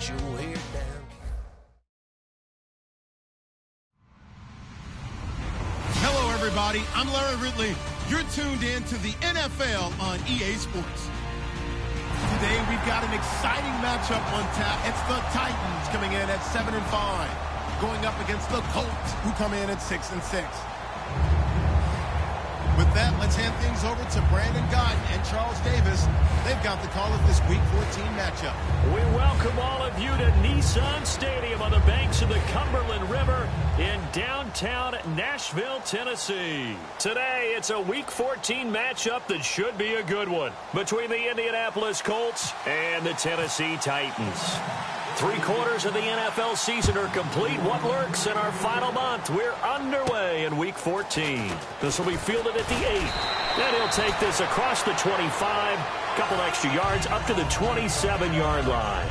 Put your head down. Hello, everybody. I'm Larry Ridley. You're tuned in to the NFL on EA Sports. Today, we've got an exciting matchup on tap. It's the Titans coming in at 7-5, going up against the Colts, who come in at 6-6. With that, let's hand things over to Brandon Guyton and Charles Davis. They've got the call of this Week 14 matchup. We welcome all of you to Nissan Stadium on the banks of the Cumberland River in downtown Nashville, Tennessee. Today, it's a Week 14 matchup that should be a good one between the Indianapolis Colts and the Tennessee Titans. 3/4 of the NFL season are complete. What lurks in our final month? We're underway in Week 14. This will be fielded at the 8. Then he'll take this across the 25, couple extra yards up to the 27-yard line.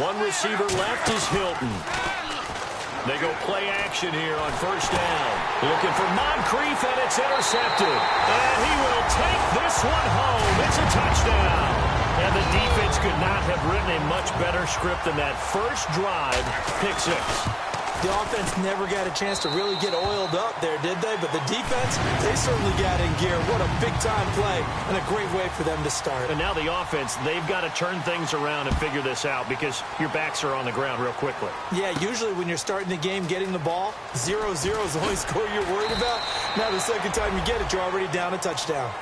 One receiver left is Hilton. They go play action here on first down. Looking for Moncrief, and it's intercepted. And he will take this one home. It's a touchdown. And the defense could not have written a much better script than that first drive. Pick 6. The offense never got a chance to really get oiled up there, did they? But the defense, they certainly got in gear. What a big-time play and a great way for them to start. And now the offense, they've got to turn things around and figure this out because your backs are on the ground real quickly. Yeah, usually when you're starting the game getting the ball, 0-0 is the only score you're worried about. Now the second time you get it, you're already down a touchdown.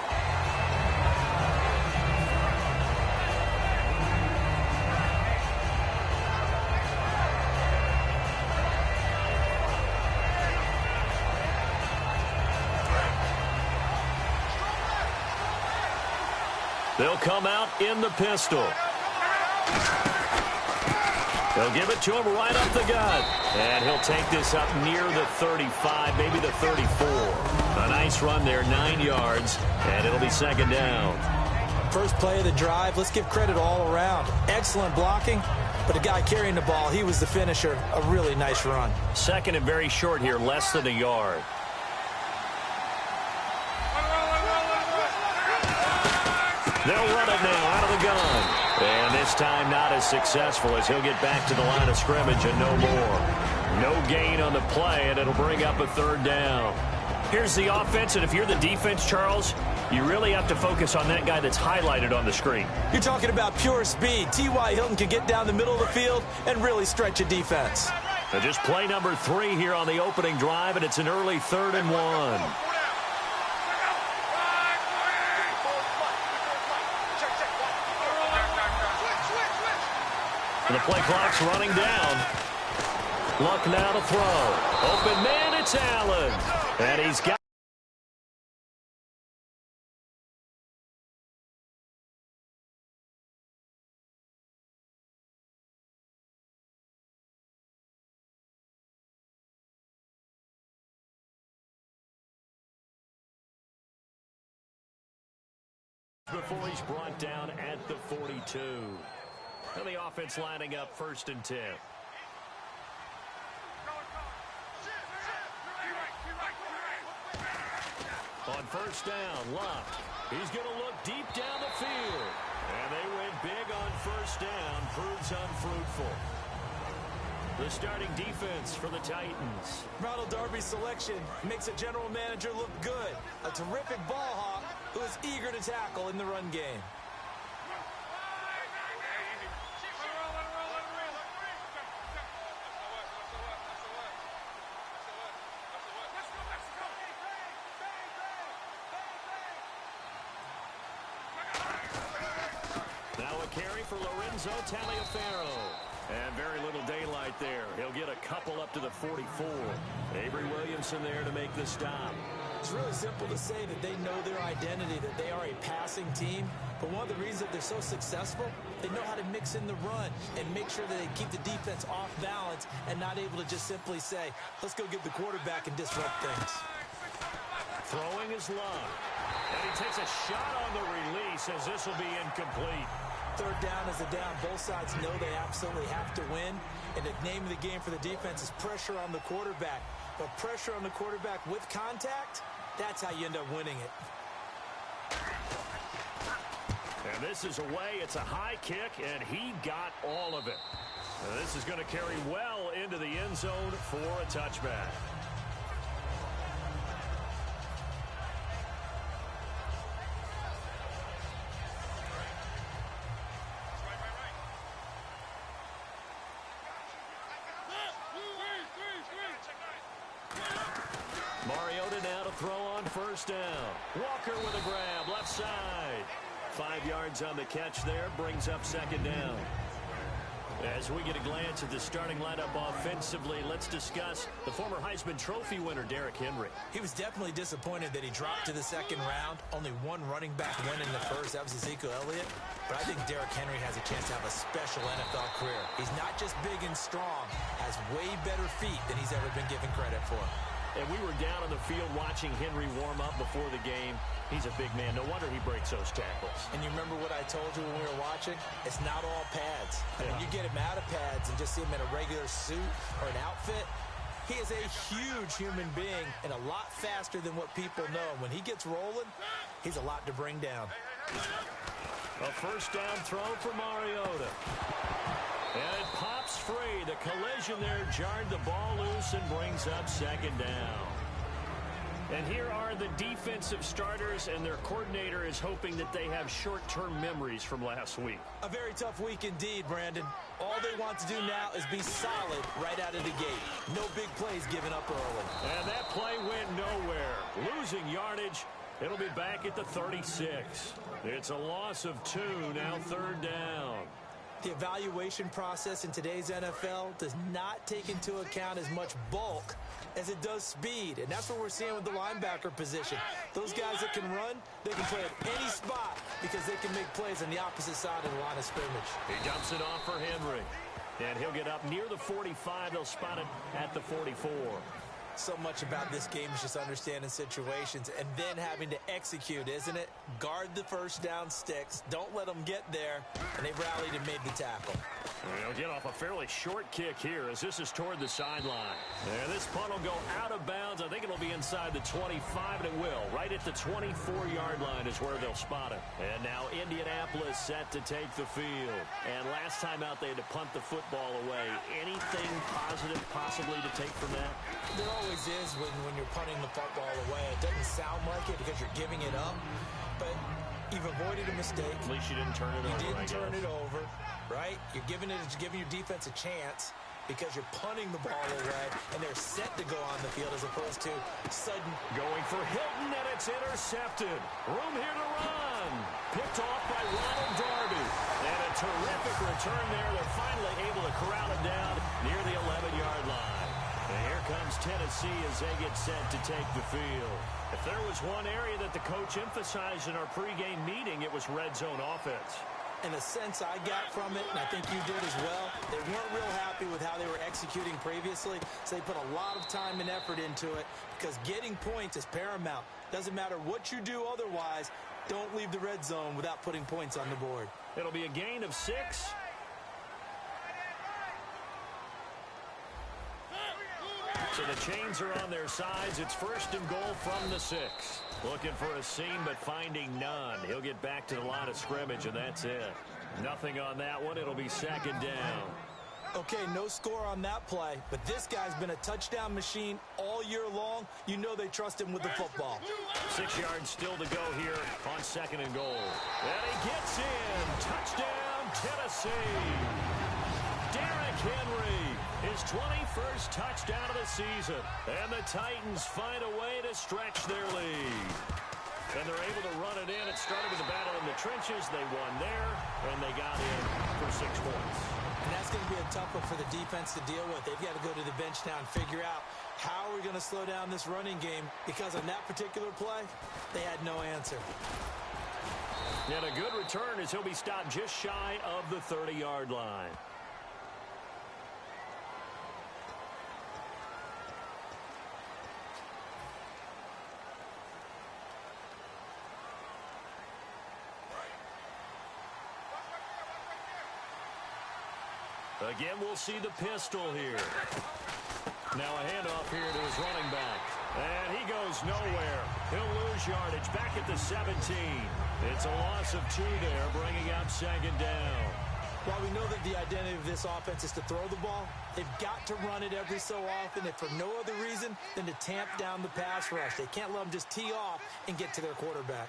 They'll come out in the pistol. They'll give it to him right up the gut. And he'll take this up near the 35, maybe the 34. A nice run there, 9 yards, and it'll be second down. First play of the drive, let's give credit all around. Excellent blocking, but the guy carrying the ball, he was the finisher. A really nice run. Second and very short here, less than a yard. They'll run it now out of the gun. And this time not as successful as he'll get back to the line of scrimmage and no more. No gain on the play, and it'll bring up a third down. Here's the offense, and if you're the defense, Charles, you really have to focus on that guy that's highlighted on the screen. You're talking about pure speed. T.Y. Hilton can get down the middle of the field and really stretch a defense. So just play number 3 here on the opening drive, and it's an early 3rd and 1. And the play clock's running down. Luck now to throw. Open man, it's Allen. And he's got before he's brought down at the 42. And the offense lining up 1st and 10. On first down, Luck. He's going to look deep down the field. And they went big on first down. Proves unfruitful. The starting defense for the Titans. Ronald Darby's selection makes a general manager look good. A terrific ball hawk who is eager to tackle in the run game. Carry for Lorenzo Taliaferro. And very little daylight there. He'll get a couple up to the 44. Avery Williamson there to make the stop. It's really simple to say that they know their identity, that they are a passing team. But one of the reasons that they're so successful, they know how to mix in the run and make sure that they keep the defense off balance and not able to just simply say, let's go get the quarterback and disrupt things. Throwing is Luck. And he takes a shot on the release as this will be incomplete. Third down is a down. Both sides know they absolutely have to win. And the name of the game for the defense is pressure on the quarterback. But pressure on the quarterback with contact, that's how you end up winning it. And this is away. It's a high kick, and he got all of it. And this is going to carry well into the end zone for a touchback. Mariota now to throw on first down. Walker with a grab, left side. 5 yards on the catch there, brings up second down. As we get a glance at the starting lineup offensively, let's discuss the former Heisman Trophy winner, Derrick Henry. He was definitely disappointed that he dropped to the second round. Only one running back win in the first. That was Ezekiel Elliott. But I think Derrick Henry has a chance to have a special NFL career. He's not just big and strong, has way better feet than he's ever been given credit for. And we were down on the field watching Henry warm up before the game. He's a big man. No wonder he breaks those tackles. And you remember what I told you when we were watching? It's not all pads. Yeah. When you get him out of pads and just see him in a regular suit or an outfit, he is a huge human being and a lot faster than what people know. When he gets rolling, he's a lot to bring down. A first down throw for Mariota. And it pops free. The collision there jarred the ball loose and brings up second down. And here are the defensive starters, and their coordinator is hoping that they have short-term memories from last week. A very tough week indeed, Brandon. All they want to do now is be solid right out of the gate. No big plays given up early. And that play went nowhere. Losing yardage. It'll be back at the 36. It's a loss of 2, now third down. The evaluation process in today's NFL does not take into account as much bulk as it does speed, and that's what we're seeing with the linebacker position. Those guys that can run, they can play at any spot because they can make plays on the opposite side of the line of scrimmage. He dumps it off for Henry, and he'll get up near the 45. They'll spot it at the 44. So much about this game is just understanding situations and then having to execute, isn't it? Guard the first down sticks. Don't let them get there. And they rallied and made the tackle. They'll get off a fairly short kick here as this is toward the sideline. And this punt will go out of bounds. I think it'll be inside the 25, and it will. Right at the 24-yard line is where they'll spot it. And now Indianapolis set to take the field. And last time out, they had to punt the football away. Anything positive possibly to take from that? There always is when you're punting the football away. It doesn't sound like it because you're giving it up, but you've avoided a mistake. At least you didn't turn it over. You didn't turn it over, right? You're giving your defense a chance because you're punting the ball away, and they're set to go on the field as opposed to sudden. Going for Hilton, and it's intercepted. Room here to run. Picked off by Ronald Darby. And a terrific return there. They're finally able to corral it down near the 11-yard line. And here comes Tennessee as they get set to take the field. If there was one area that the coach emphasized in our pregame meeting, it was red zone offense. In a sense I got from it, and I think you did as well, they weren't real happy with how they were executing previously, so they put a lot of time and effort into it because getting points is paramount. Doesn't matter what you do otherwise, don't leave the red zone without putting points on the board. It'll be a gain of 6. So the chains are on their sides. It's first and goal from the 6. Looking for a seam, but finding none. He'll get back to the line of scrimmage, and that's it. Nothing on that one. It'll be second down. Okay, no score on that play, but this guy's been a touchdown machine all year long. You know they trust him with the football. 6 yards still to go here on second and goal. And he gets in. Touchdown, Tennessee. Derrick Henry, his 21st touchdown of the season. And the Titans find a way to stretch their lead. And they're able to run it in. It started with a battle in the trenches. They won there, and they got in for 6 points. And that's going to be a tough one for the defense to deal with. They've got to go to the bench now and figure out how are we going to slow down this running game, because on that particular play, they had no answer. And a good return as he'll be stopped just shy of the 30-yard line. Again, we'll see the pistol here. Now a handoff here to his running back. And he goes nowhere. He'll lose yardage back at the 17. It's a loss of 2 there, bringing up second down. While we know that the identity of this offense is to throw the ball, they've got to run it every so often, and for no other reason than to tamp down the pass rush. They can't let them just tee off and get to their quarterback.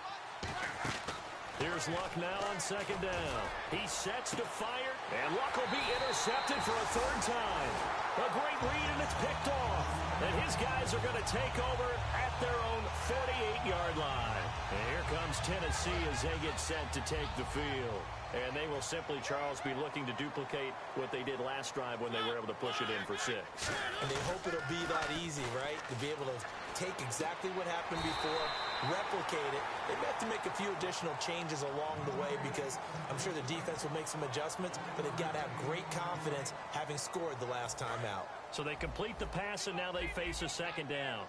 Here's Luck now on second down. He sets to fire, and Luck will be intercepted for a 3rd time. A great read, and it's picked off. And his guys are going to take over at their own 48-yard line. And here comes Tennessee as they get set to take the field. And they will simply, Charles, be looking to duplicate what they did last drive when they were able to push it in for 6. And they hope it'll be that easy, right? To be able to take exactly what happened before, replicate it. They have to make a few additional changes along the way because I'm sure the defense will make some adjustments, but they've got to have great confidence having scored the last time out. So they complete the pass, and now they face a 2nd down.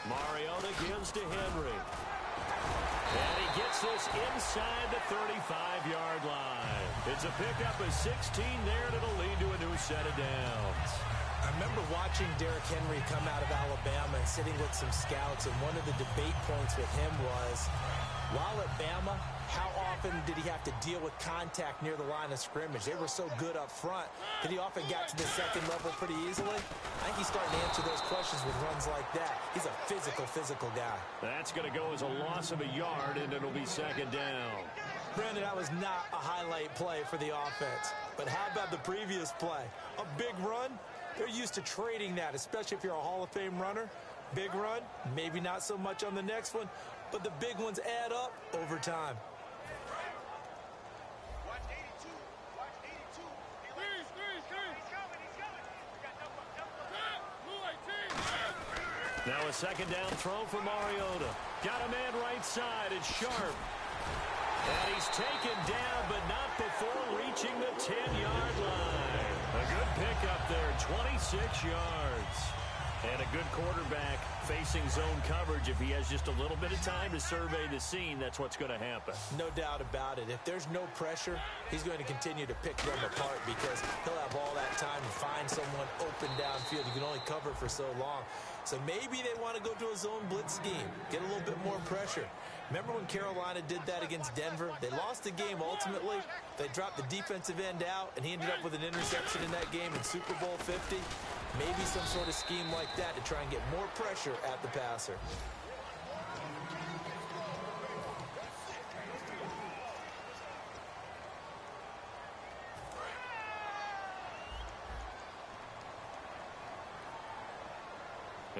Mariota gives to Henry. And he gets this inside the 35-yard line. It's a pickup of 16 there, and it'll lead to a new set of downs. I remember watching Derrick Henry come out of Alabama and sitting with some scouts, and one of the debate points with him was, while at Bama, how often did he have to deal with contact near the line of scrimmage? They were so good up front that he often got to the second level pretty easily. I think he's starting to answer those questions with runs like that. He's a physical guy. That's going to go as a loss of a yard, and it'll be 2nd down. Brandon, that was not a highlight play for the offense. But how about the previous play? A big run? They're used to trading that, especially if you're a Hall of Fame runner. Big run, maybe not so much on the next one, but the big ones add up over time. Now a 2nd down throw for Mariota. Got a man right side. It's Sharp. And he's taken down, but not before reaching the 10-yard line. A good pickup there, 26 yards. And a good quarterback facing zone coverage. If he has just a little bit of time to survey the scene, that's what's going to happen. No doubt about it. If there's no pressure, he's going to continue to pick them apart because he'll have all that time to find someone open downfield. You can only cover for so long. So maybe they want to go to a zone blitz scheme, get a little bit more pressure. Remember when Carolina did that against Denver? They lost the game ultimately. They dropped the defensive end out, and he ended up with an interception in that game in Super Bowl 50. Maybe some sort of scheme like that to try and get more pressure at the passer.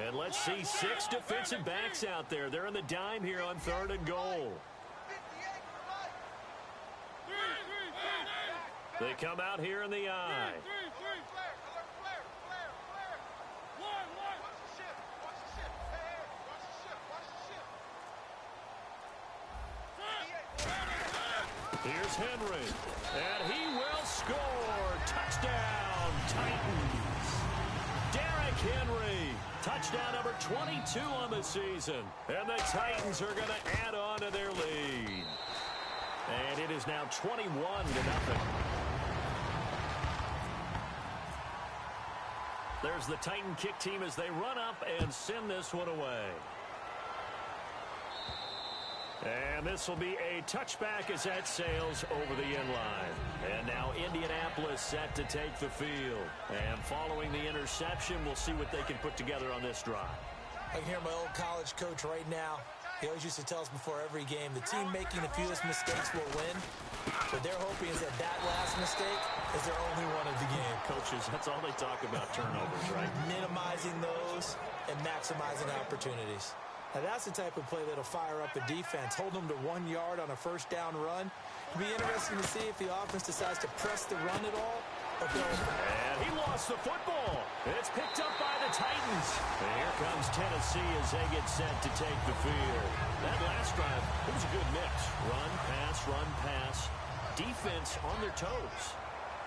And let's see 6 defensive backs out there. They're in the dime here on 3rd and goal. They come out here in the I. Here's Henry, and he will score. Touchdown, Titans. Derrick Henry, touchdown number 22 on the season. And the Titans are going to add on to their lead. And it is now 21-0. There's the Titan kick team as they run up and send this one away. And this will be a touchback as that sails over the end line. And now Indianapolis set to take the field. And following the interception, we'll see what they can put together on this drive. I can hear my old college coach right now. He always used to tell us before every game, the team making the fewest mistakes will win. What they're hoping is that last mistake is their only one of the game. Coaches, that's all they talk about, turnovers, right? Minimizing those and maximizing opportunities. Now, that's the type of play that'll fire up a defense. Hold them to 1 yard on a first down run. It'll be interesting to see if the offense decides to press the run at all. And he lost the football. It's picked up by the Titans. And here comes Tennessee as they get set to take the field. That last drive, it was a good mix. Run, pass, defense on their toes.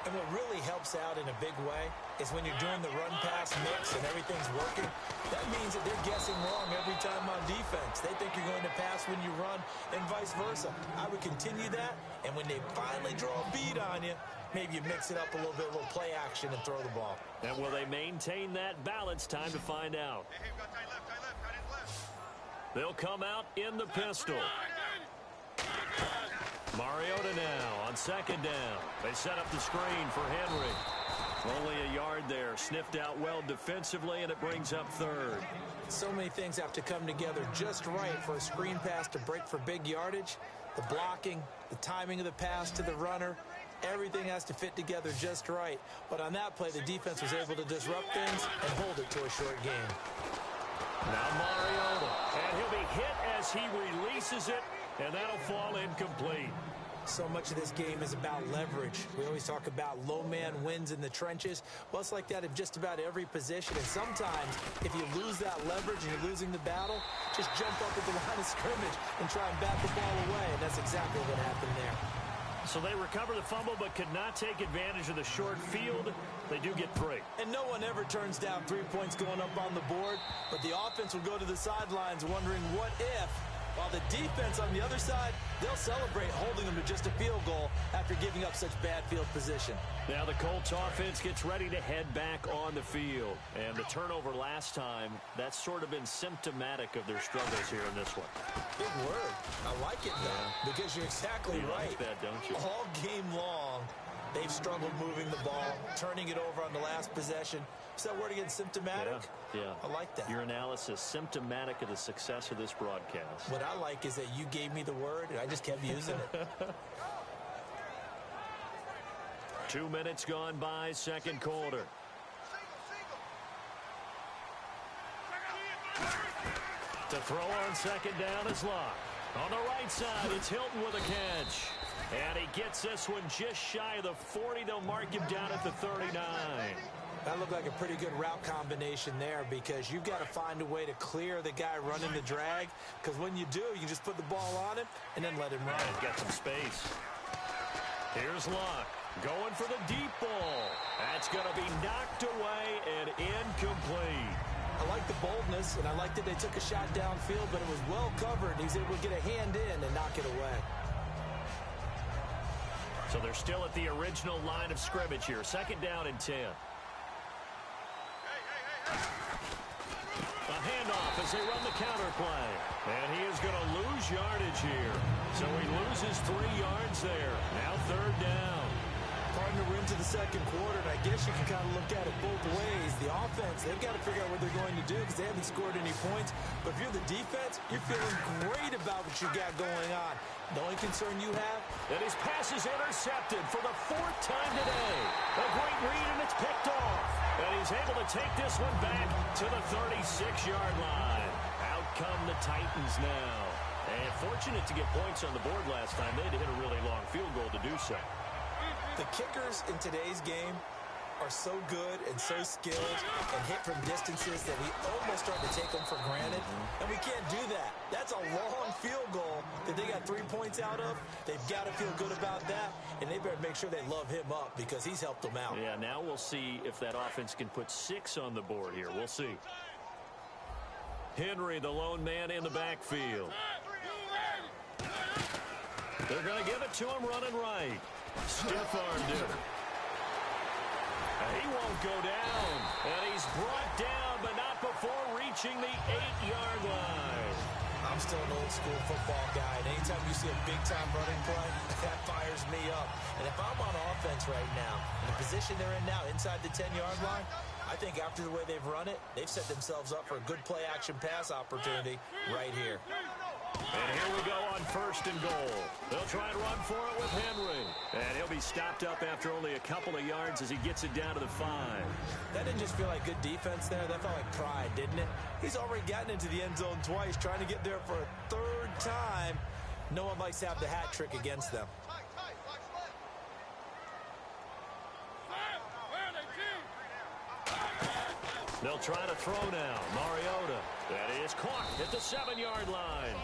And what really helps out in a big way is when you're doing the run-pass mix and everything's working, that means that they're guessing wrong every time on defense. They think you're going to pass when you run and vice versa. I would continue that, and when they finally draw a bead on you, maybe you mix it up a little bit, a little play action, and throw the ball. And will they maintain that balance? Time to find out. They'll come out in the pistol. Mariota now on second down. They set up the screen for Henry. Only a yard there. Sniffed out well defensively, and it brings up third. So many things have to come together just right for a screen pass to break for big yardage. The blocking, the timing of the pass to the runner, everything has to fit together just right. But on that play, the defense was able to disrupt things and hold it to a short game. Now Mariota, and he'll be hit as he releases it, and that'll fall incomplete. So much of this game is about leverage. We always talk about low man wins in the trenches. Well, it's like that in just about every position. And sometimes, if you lose that leverage and you're losing the battle, just jump up at the line of scrimmage and try and bat the ball away. And that's exactly what happened there. So they recover the fumble but could not take advantage of the short field. They do get 3. And no one ever turns down 3 points going up on the board. But the offense will go to the sidelines wondering what if. While the defense on the other side, they'll celebrate holding them to just a field goal after giving up such bad field position. Now the Colts offense gets ready to head back on the field. And the turnover last time, that's sort of been symptomatic of their struggles here in this one. Big word. I like it, though, because you're exactly right. You like that, don't you? All game long, they've struggled moving the ball, turning it over on the last possession. Is that word again, symptomatic? Yeah. I like that. Your analysis, symptomatic of the success of this broadcast. What I like is that you gave me the word, and I just kept using it. 2 minutes gone by, second quarter. To throw on second down is Locke. On the right side, it's Hilton with a catch. And he gets this one just shy of the 40. They'll mark him down at the 39. That looked like a pretty good route combination there because you've got to find a way to clear the guy running the drag, because when you do, you just put the ball on him and then let him run. He's got some space. Here's Locke going for the deep ball. That's going to be knocked away and incomplete. I like the boldness, and I like that they took a shot downfield, but it was well covered. He's able to get a hand in and knock it away. So they're still at the original line of scrimmage here. Second down and 10. A handoff as they run the counter play. And he is going to lose yardage here. So he loses 3 yards there. Now third down. Partner, we're into the second quarter, and I guess you can kind of look at it both ways. The offense, they've got to figure out what they're going to do because they haven't scored any points. But if you're the defense, you're feeling great about what you got going on. The only concern you have? And his pass is intercepted for the 4th time today. A great read, and it's picked off. And he's able to take this one back to the 36-yard line. Out come the Titans now. And fortunate to get points on the board last time. They had to hit a really long field goal to do so. The kickers in today's game are so good and so skilled and hit from distances that we almost start to take them for granted. And we can't do that. That's a long field goal that they got 3 points out of. They've got to feel good about that, and they better make sure they love him up because he's helped them out. Yeah, now we'll see if that offense can put 6 on the board here. We'll see. Henry, the lone man in the backfield. They're going to give it to him running right. Stiff-armed him. He won't go down. And he's brought down, but not before reaching the 8-yard line. I'm still an old-school football guy, and anytime you see a big-time running play, that fires me up. And if I'm on offense right now, in the position they're in now, inside the 10-yard line, I think after the way they've run it, they've set themselves up for a good play-action pass opportunity right here. And here we go on 1st and goal. They'll try and run for it with Henry. And he'll be stopped up after only a couple of yards as he gets it down to the 5. That didn't just feel like good defense there. That felt like pride, didn't it? He's already gotten into the end zone twice, trying to get there for a 3rd time. No one likes to have the hat trick against them. They'll try to throw now. Mariota. That is caught at the 7-yard line.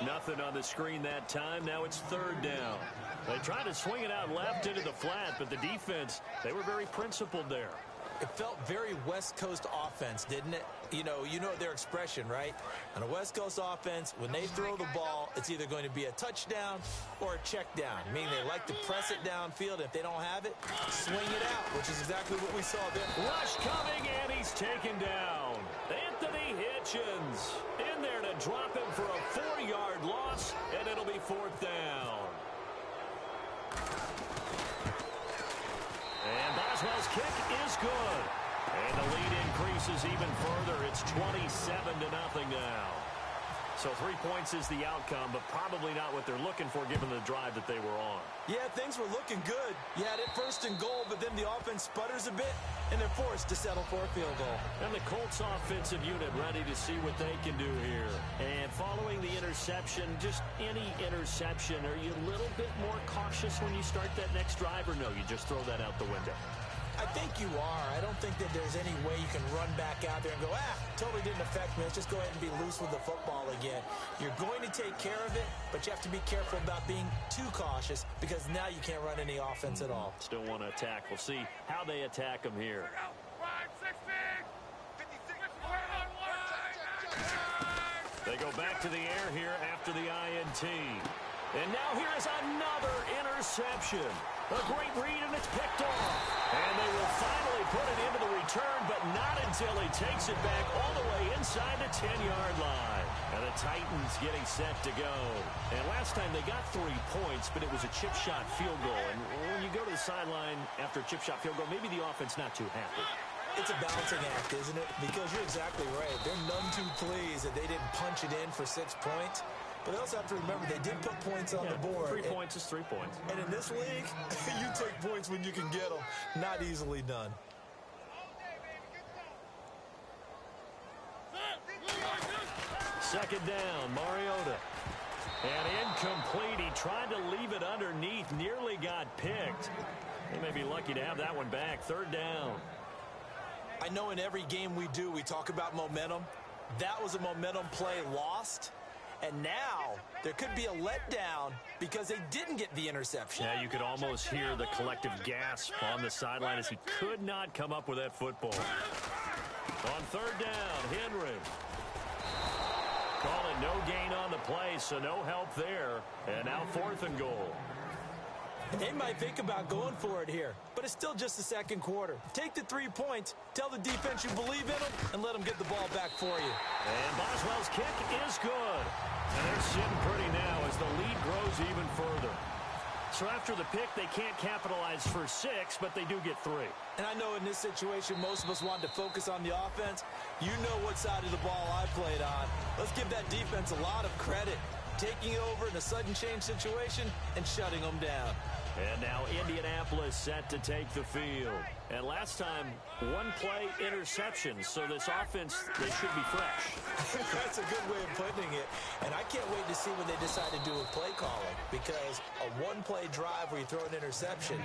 Nothing on the screen that time. Now it's third down. They tried to swing it out left into the flat, but the defense, they were very principled there. It felt very West Coast offense, didn't it? You know their expression, right? On a West Coast offense, when they throw the ball, it's either going to be a touchdown or a check down, meaning they like to press it downfield. If they don't have it, swing it out, which is exactly what we saw there. Rush coming, and he's taken down. Anthony Hitchens in there to drop him for a 4-yard loss, and it'll be fourth down. And Boswell's kick is good. And the lead increases even further. It's 27-0 now. So 3 points is the outcome, but probably not what they're looking for given the drive that they were on. Yeah, things were looking good. You had it first and goal, but then the offense sputters a bit, and they're forced to settle for a field goal. And the Colts offensive unit ready to see what they can do here. And following the interception, just any interception, are you a little bit more cautious when you start that next drive, or no, you just throw that out the window? I think you are. I don't think that there's any way you can run back out there and go, totally didn't affect me. Let's just go ahead and be loose with the football again. You're going to take care of it, but you have to be careful about being too cautious because now you can't run any offense at all. Still want to attack. We'll see how they attack them here. They go back to the air here after the INT. And now here is another interception. A great read, and it's picked off. And they will finally put it into the return, but not until he takes it back all the way inside the 10-yard line. And the Titans getting set to go. And last time they got 3 points, but it was a chip shot field goal. And when you go to the sideline after a chip shot field goal, maybe the offense not too happy. It's a balancing act, isn't it? Because you're exactly right. They're none too pleased that they didn't punch it in for 6 points. But they also have to remember they did put points on the board. 3 points is 3 points. And in this league, you take points when you can get them. Not easily done. Second down, Mariota. And incomplete. He tried to leave it underneath. Nearly got picked. They may be lucky to have that one back. Third down. I know in every game we do, we talk about momentum. That was a momentum play lost. And now there could be a letdown because they didn't get the interception. Yeah, you could almost hear the collective gasp on the sideline as he could not come up with that football. On third down, Henry. Call it no gain on the play, so no help there. And now fourth and goal. They might think about going for it here, but it's still just the second quarter. Take the 3 points, tell the defense you believe in them, and let them get the ball back for you. And Boswell's kick is good. And they're sitting pretty now as the lead grows even further. So after the pick, they can't capitalize for 6, but they do get 3. And I know in this situation, most of us wanted to focus on the offense. You know what side of the ball I played on. Let's give that defense a lot of credit. Taking over in a sudden change situation and shutting them down. And now Indianapolis set to take the field. And last time, 1 play interception. So this offense, they should be fresh. That's a good way of putting it. And I can't wait to see what they decide to do with play calling. Because a 1-play drive where you throw an interception,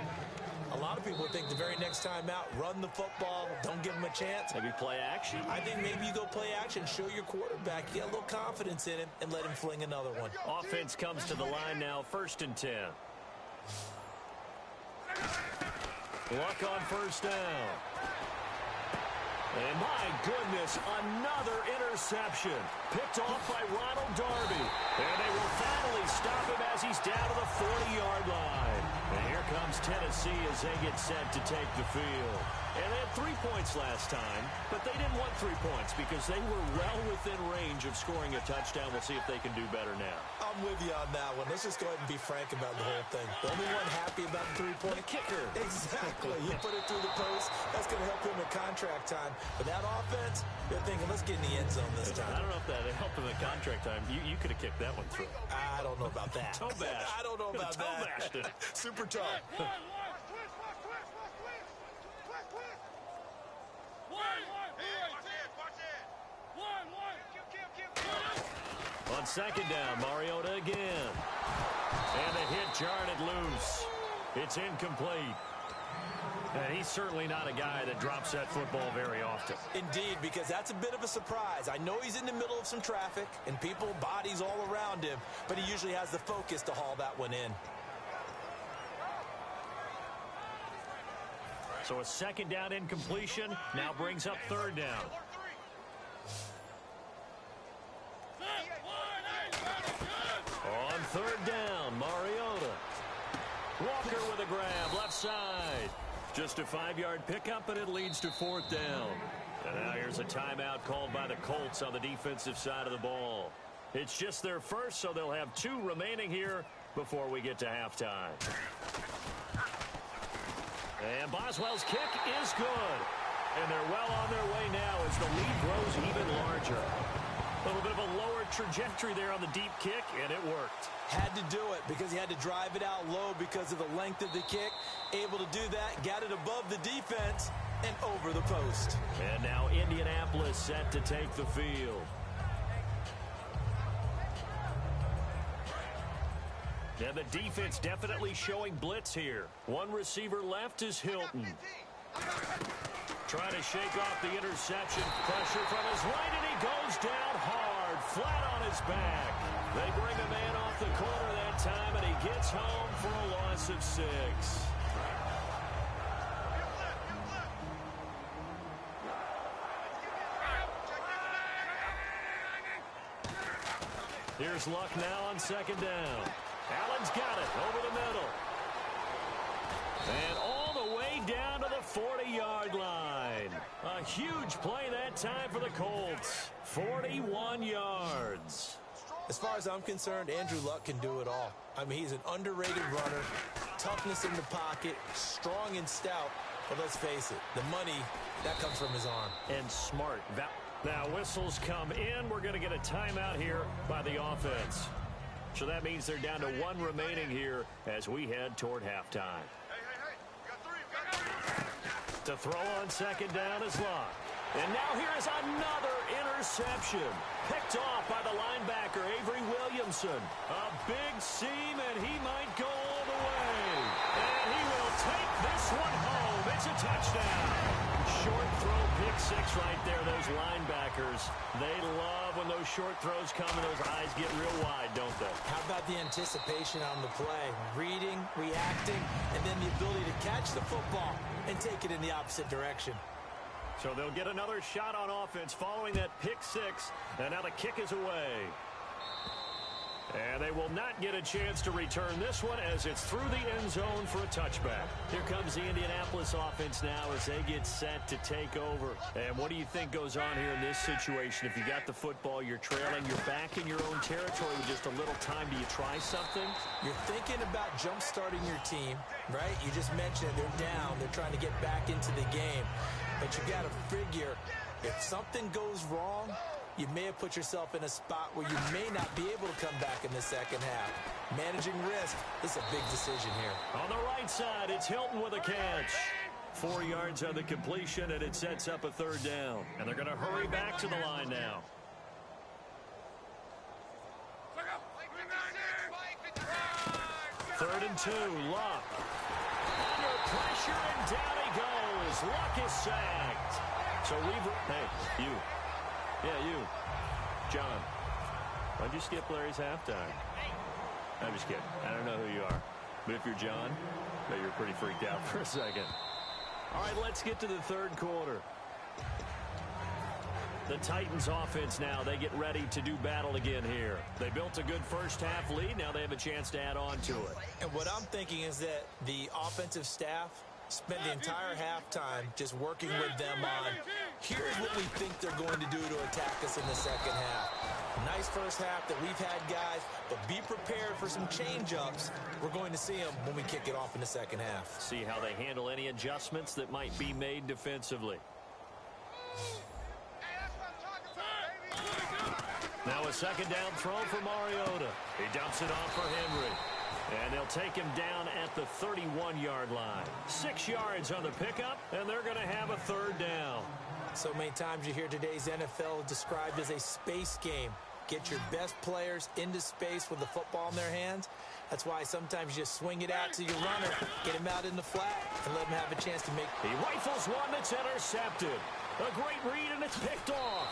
a lot of people think the very next time out, run the football, don't give them a chance. Maybe play action? I think maybe you go play action, show your quarterback, get a little confidence in him, and let him fling another one. Offense comes to the line now, 1st and 10. Luck on first down. And my goodness, another interception. Picked off by Ronald Darby. And they will finally stop him as he's down to the 40-yard line. And here comes Tennessee as they get set to take the field. And they had 3 points last time, but they didn't want 3 points because they were well within range of scoring a touchdown. We'll see if they can do better now. I'm with you on that one. Let's just go ahead and be frank about the whole thing. The only one happy about the 3 point kicker. Exactly. You put it through the post. That's going to help him in contract time. But that offense, they're thinking, let's get in the end zone this time. I don't know if that helped him in contract time. You could have kicked that one through. I don't know about that. Toe bash. I don't know about Toe that. bashed it. Super tough. On second down, Mariota again. And the hit jarred it loose. It's incomplete. And he's certainly not a guy that drops that football very often. Indeed, because that's a bit of a surprise. I know he's in the middle of some traffic and people, bodies all around him, but he usually has the focus to haul that one in. So a second down incompletion now brings up third down. On third down, Mariota. Walker with a grab, left side. Just a 5-yard pickup, and it leads to fourth down. And now here's a timeout called by the Colts on the defensive side of the ball. It's just their first, so they'll have 2 remaining here before we get to halftime. And Boswell's kick is good. And they're well on their way now as the lead grows even larger. A little bit of a lower trajectory there on the deep kick, and it worked. Had to do it because he had to drive it out low because of the length of the kick. Able to do that, got it above the defense and over the post. And now Indianapolis set to take the field. And the defense definitely showing blitz here. One receiver left is Hilton. Trying to shake off the interception. Pressure from his right, and he goes down hard, flat on his back. They bring a man off the corner that time, and he gets home for a loss of 6. Here's Luck now on second down. Allen's got it over the middle. And all the way down to the 40-yard line. A huge play that time for the Colts. 41 yards. As far as I'm concerned, Andrew Luck can do it all. I mean, he's an underrated runner, toughness in the pocket, strong and stout. But let's face it, the money, that comes from his arm. And smart. Now whistles come in. We're going to get a timeout here by the offense. So that means they're down to 1 remaining here as we head toward halftime. To throw on second down is Luck. And now here is another interception. Picked off by the linebacker, Avery Williamson. A big seam, and he might go all the way. And he will take this one home. It's a touchdown. Short throw, pick 6 right there. Those linebackers, they love when those short throws come and those eyes get real wide, don't they? How about the anticipation on the play? Reading, reacting, and then the ability to catch the football and take it in the opposite direction. So they'll get another shot on offense following that pick 6, and now the kick is away. And they will not get a chance to return this one as it's through the end zone for a touchback. Here comes the Indianapolis offense now as they get set to take over. And what do you think goes on here in this situation? If you got the football, you're trailing, you're back in your own territory with just a little time. Do you try something? You're thinking about jump-starting your team, right? You just mentioned they're down. They're trying to get back into the game. But you got to figure if something goes wrong, you may have put yourself in a spot where you may not be able to come back in the second half. Managing risk is a big decision here. On the right side, it's Hilton with a catch. 4 yards on the completion, and it sets up a third down. And they're going to hurry back to the line now. Third and 2, Luck. Under pressure, and down he goes. Luck is sacked. So hey, you. Yeah, you. John. Why'd you skip Larry's halftime? I'm just kidding. I don't know who you are. But if you're John, I bet you're pretty freaked out for a second. All right, let's get to the third quarter. The Titans offense now, they get ready to do battle again here. They built a good first half lead. Now they have a chance to add on to it. And what I'm thinking is that the offensive staff spent the entire halftime just working with them on, here's what we think they're going to do to attack us in the second half. Nice first half that we've had, guys, but be prepared for some change-ups. We're going to see them when we kick it off in the second half. See how they handle any adjustments that might be made defensively. Now a second down throw for Mariota. He dumps it off for Henry. And they'll take him down at the 31-yard line. 6 yards on the pickup, and they're going to have a third down. So many times you hear today's NFL described as a space game. Get your best players into space with the football in their hands. That's why sometimes you just swing it out to your runner, get him out in the flat, and let him have a chance to make. He rifles one that's intercepted. A great read, and it's picked off.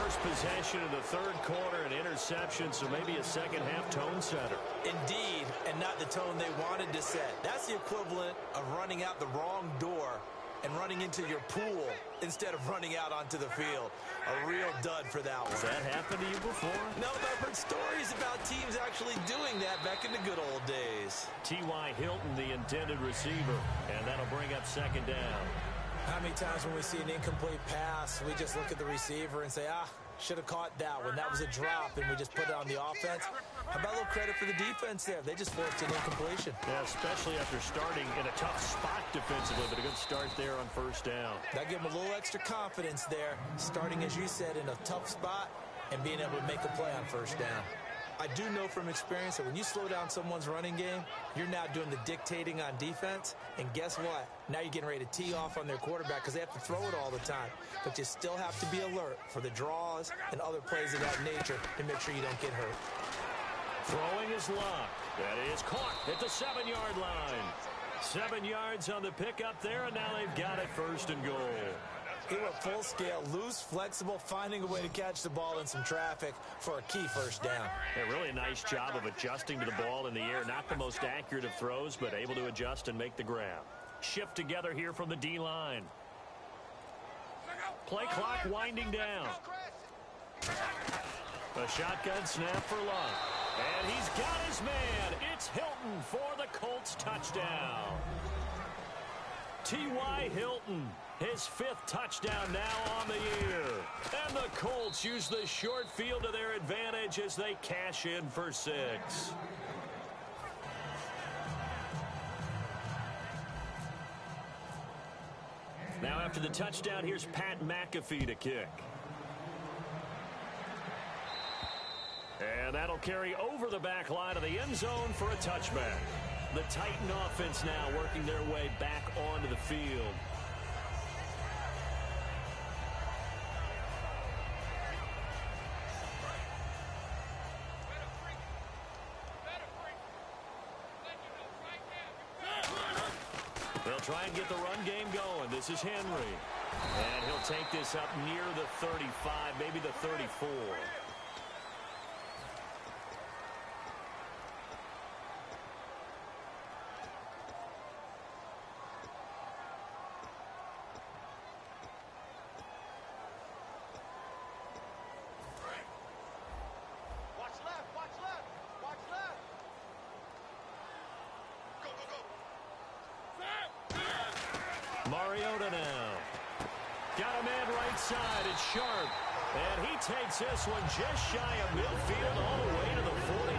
First possession of the third quarter, an interception, so maybe a second-half tone setter. Indeed, and not the tone they wanted to set. That's the equivalent of running out the wrong door and running into your pool instead of running out onto the field. A real dud for that one. Has that happened to you before? No, but I've heard stories about teams actually doing that back in the good old days. T.Y. Hilton, the intended receiver, and that'll bring up second down. How many times when we see an incomplete pass, we just look at the receiver and say, should have caught that one. That was a drop, and we just put it on the offense. How about a little credit for the defense there? They just forced an incompletion. Yeah, especially after starting in a tough spot defensively, but a good start there on first down. That gave them a little extra confidence there, starting, as you said, in a tough spot and being able to make a play on first down. I do know from experience that when you slow down someone's running game, you're now doing the dictating on defense. And guess what? Now you're getting ready to tee off on their quarterback because they have to throw it all the time. But you still have to be alert for the draws and other plays of that nature to make sure you don't get hurt. Throwing is locked. That is caught at the 7-yard line. 7 yards on the pickup there, and now they've got it first and goal. He went full scale, loose, flexible, finding a way to catch the ball in some traffic for a key first down. Yeah, really a nice job of adjusting to the ball in the air. Not the most accurate of throws, but able to adjust and make the grab. Shift together here from the D-line. Play clock winding down. A shotgun snap for Luck. And he's got his man. It's Hilton for the Colts touchdown. T.Y. Hilton, his 5th touchdown now on the year. And the Colts use the short field to their advantage as they cash in for 6. Now after the touchdown, here's Pat McAfee to kick. And that'll carry over the back line of the end zone for a touchback. The Titan offense now working their way back onto the field. They'll try and get the run game going. This is Henry. And he'll take this up near the 35, maybe the 34. Mariota now. Got a man right side. It's Sharp. And he takes this one just shy of midfield all the way to the 49.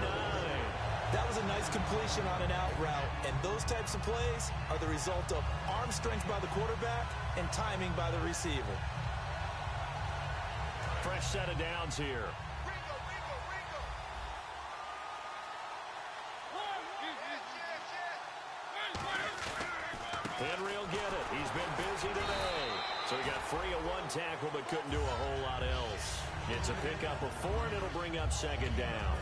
That was a nice completion on an out route. And those types of plays are the result of arm strength by the quarterback and timing by the receiver. Fresh set of downs here. Henry will get it. He's been busy today. So he got free of one tackle but couldn't do a whole lot else. It's a pickup of 4, and it'll bring up second down.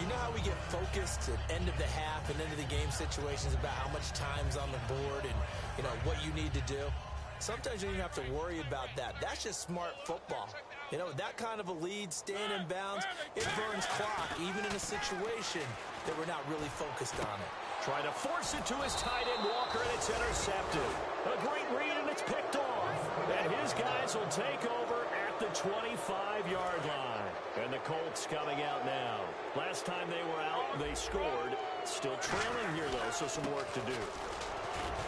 You know how we get focused at end of the half and end of the game situations about how much time's on the board and, you know, what you need to do? Sometimes you don't even have to worry about that. That's just smart football. You know, that kind of a lead, staying in bounds, it burns clock, even in a situation that we're not really focused on it. Try to force it to his tight end, Walker, and it's intercepted. A great read, and it's picked off. And his guys will take over at the 25-yard line. And the Colts coming out now. Last time they were out, they scored. Still trailing here, though, so some work to do.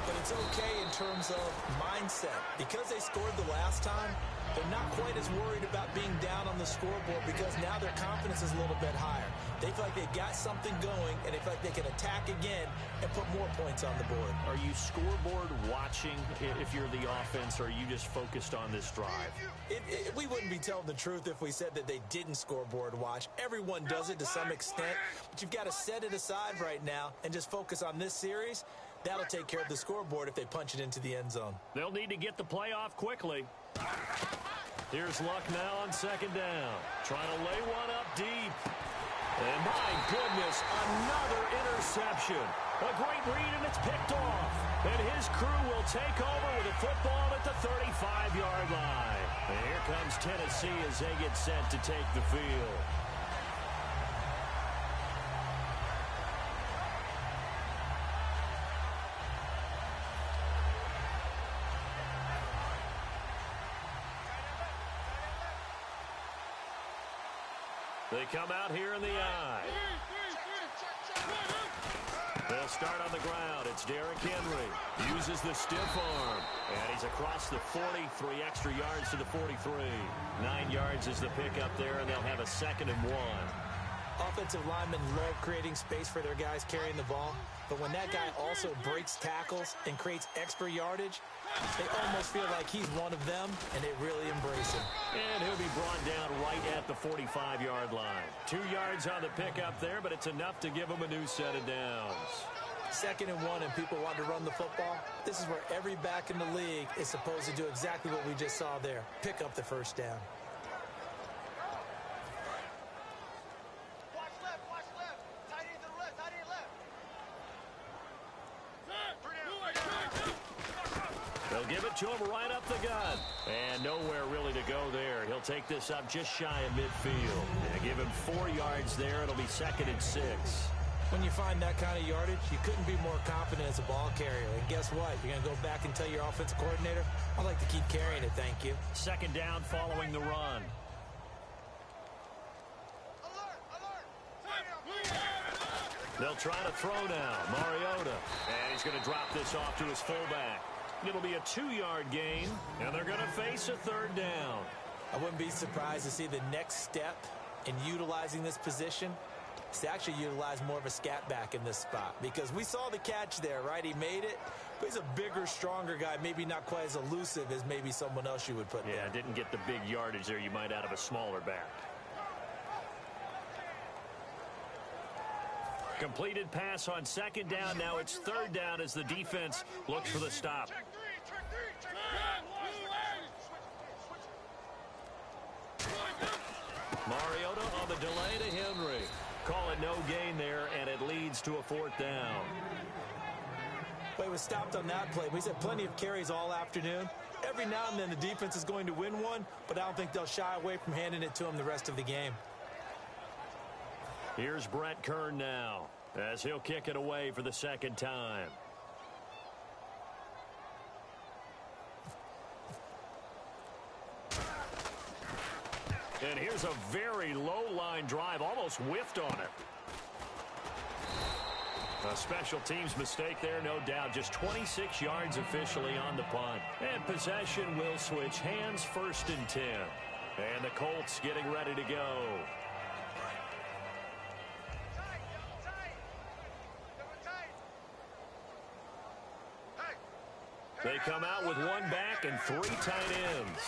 But it's okay in terms of mindset. Because they scored the last time, they're not quite as worried about being down on the scoreboard because now their confidence is a little bit higher. They feel like they've got something going, and they feel like they can attack again and put more points on the board. Are you scoreboard watching if you're the offense, or are you just focused on this drive? We wouldn't be telling the truth if we said that they didn't scoreboard watch. Everyone does it to some extent, but you've got to set it aside right now and just focus on this series. That'll take care of the scoreboard if they punch it into the end zone. They'll need to get the play off quickly. Here's Luck now on second down. Trying to lay one up deep. And my goodness, another interception. A great read, and it's picked off. And his crew will take over with a football at the 35-yard line. And here comes Tennessee as they get set to take the field. They come out here in the I. They'll start on the ground. It's Derrick Henry. Uses the stiff arm. And he's across the 40. 3 extra yards to the 43. 9 yards is the pickup there, and they'll have a 2nd and 1. Offensive linemen love creating space for their guys carrying the ball. But when that guy also breaks tackles and creates extra yardage, they almost feel like he's one of them, and they really embrace him. And he'll be brought down right at the 45-yard line. 2 yards on the pickup there, but it's enough to give him a new set of downs. 2nd and 1, and people want to run the football. This is where every back in the league is supposed to do exactly what we just saw there. Pick up the first down. They'll give it to him right up the gut. And nowhere really to go there. He'll take this up just shy of midfield. And give him 4 yards there. It'll be 2nd and 6. When you find that kind of yardage, you couldn't be more confident as a ball carrier. And guess what? You're going to go back and tell your offensive coordinator, I'd like to keep carrying it, thank you. 2nd down following the run. They'll try to throw now. Mariota. And he's going to drop this off to his fullback. It'll be a 2-yard gain, and they're going to face a 3rd down. I wouldn't be surprised to see the next step in utilizing this position is to actually utilize more of a scat back in this spot, because we saw the catch there, right? He made it, but he's a bigger, stronger guy, maybe not quite as elusive as maybe someone else you would put there. Yeah, didn't get the big yardage there you might out of a smaller back. Completed pass on 2nd down. Now it's 3rd down as the defense looks for the stop. Mariota on the delay to Henry. Call it no gain there, and it leads to a 4th down. Well, he was stopped on that play, but he's had plenty of carries all afternoon. Every now and then the defense is going to win one, but I don't think they'll shy away from handing it to him the rest of the game. Here's Brett Kern now as he'll kick it away for the 2nd time. And here's a very low-line drive, almost whiffed on it. A special teams mistake there, no doubt. Just 26 yards officially on the punt. And possession will switch hands, 1st and 10. And the Colts getting ready to go. They come out with 1 back and 3 tight ends.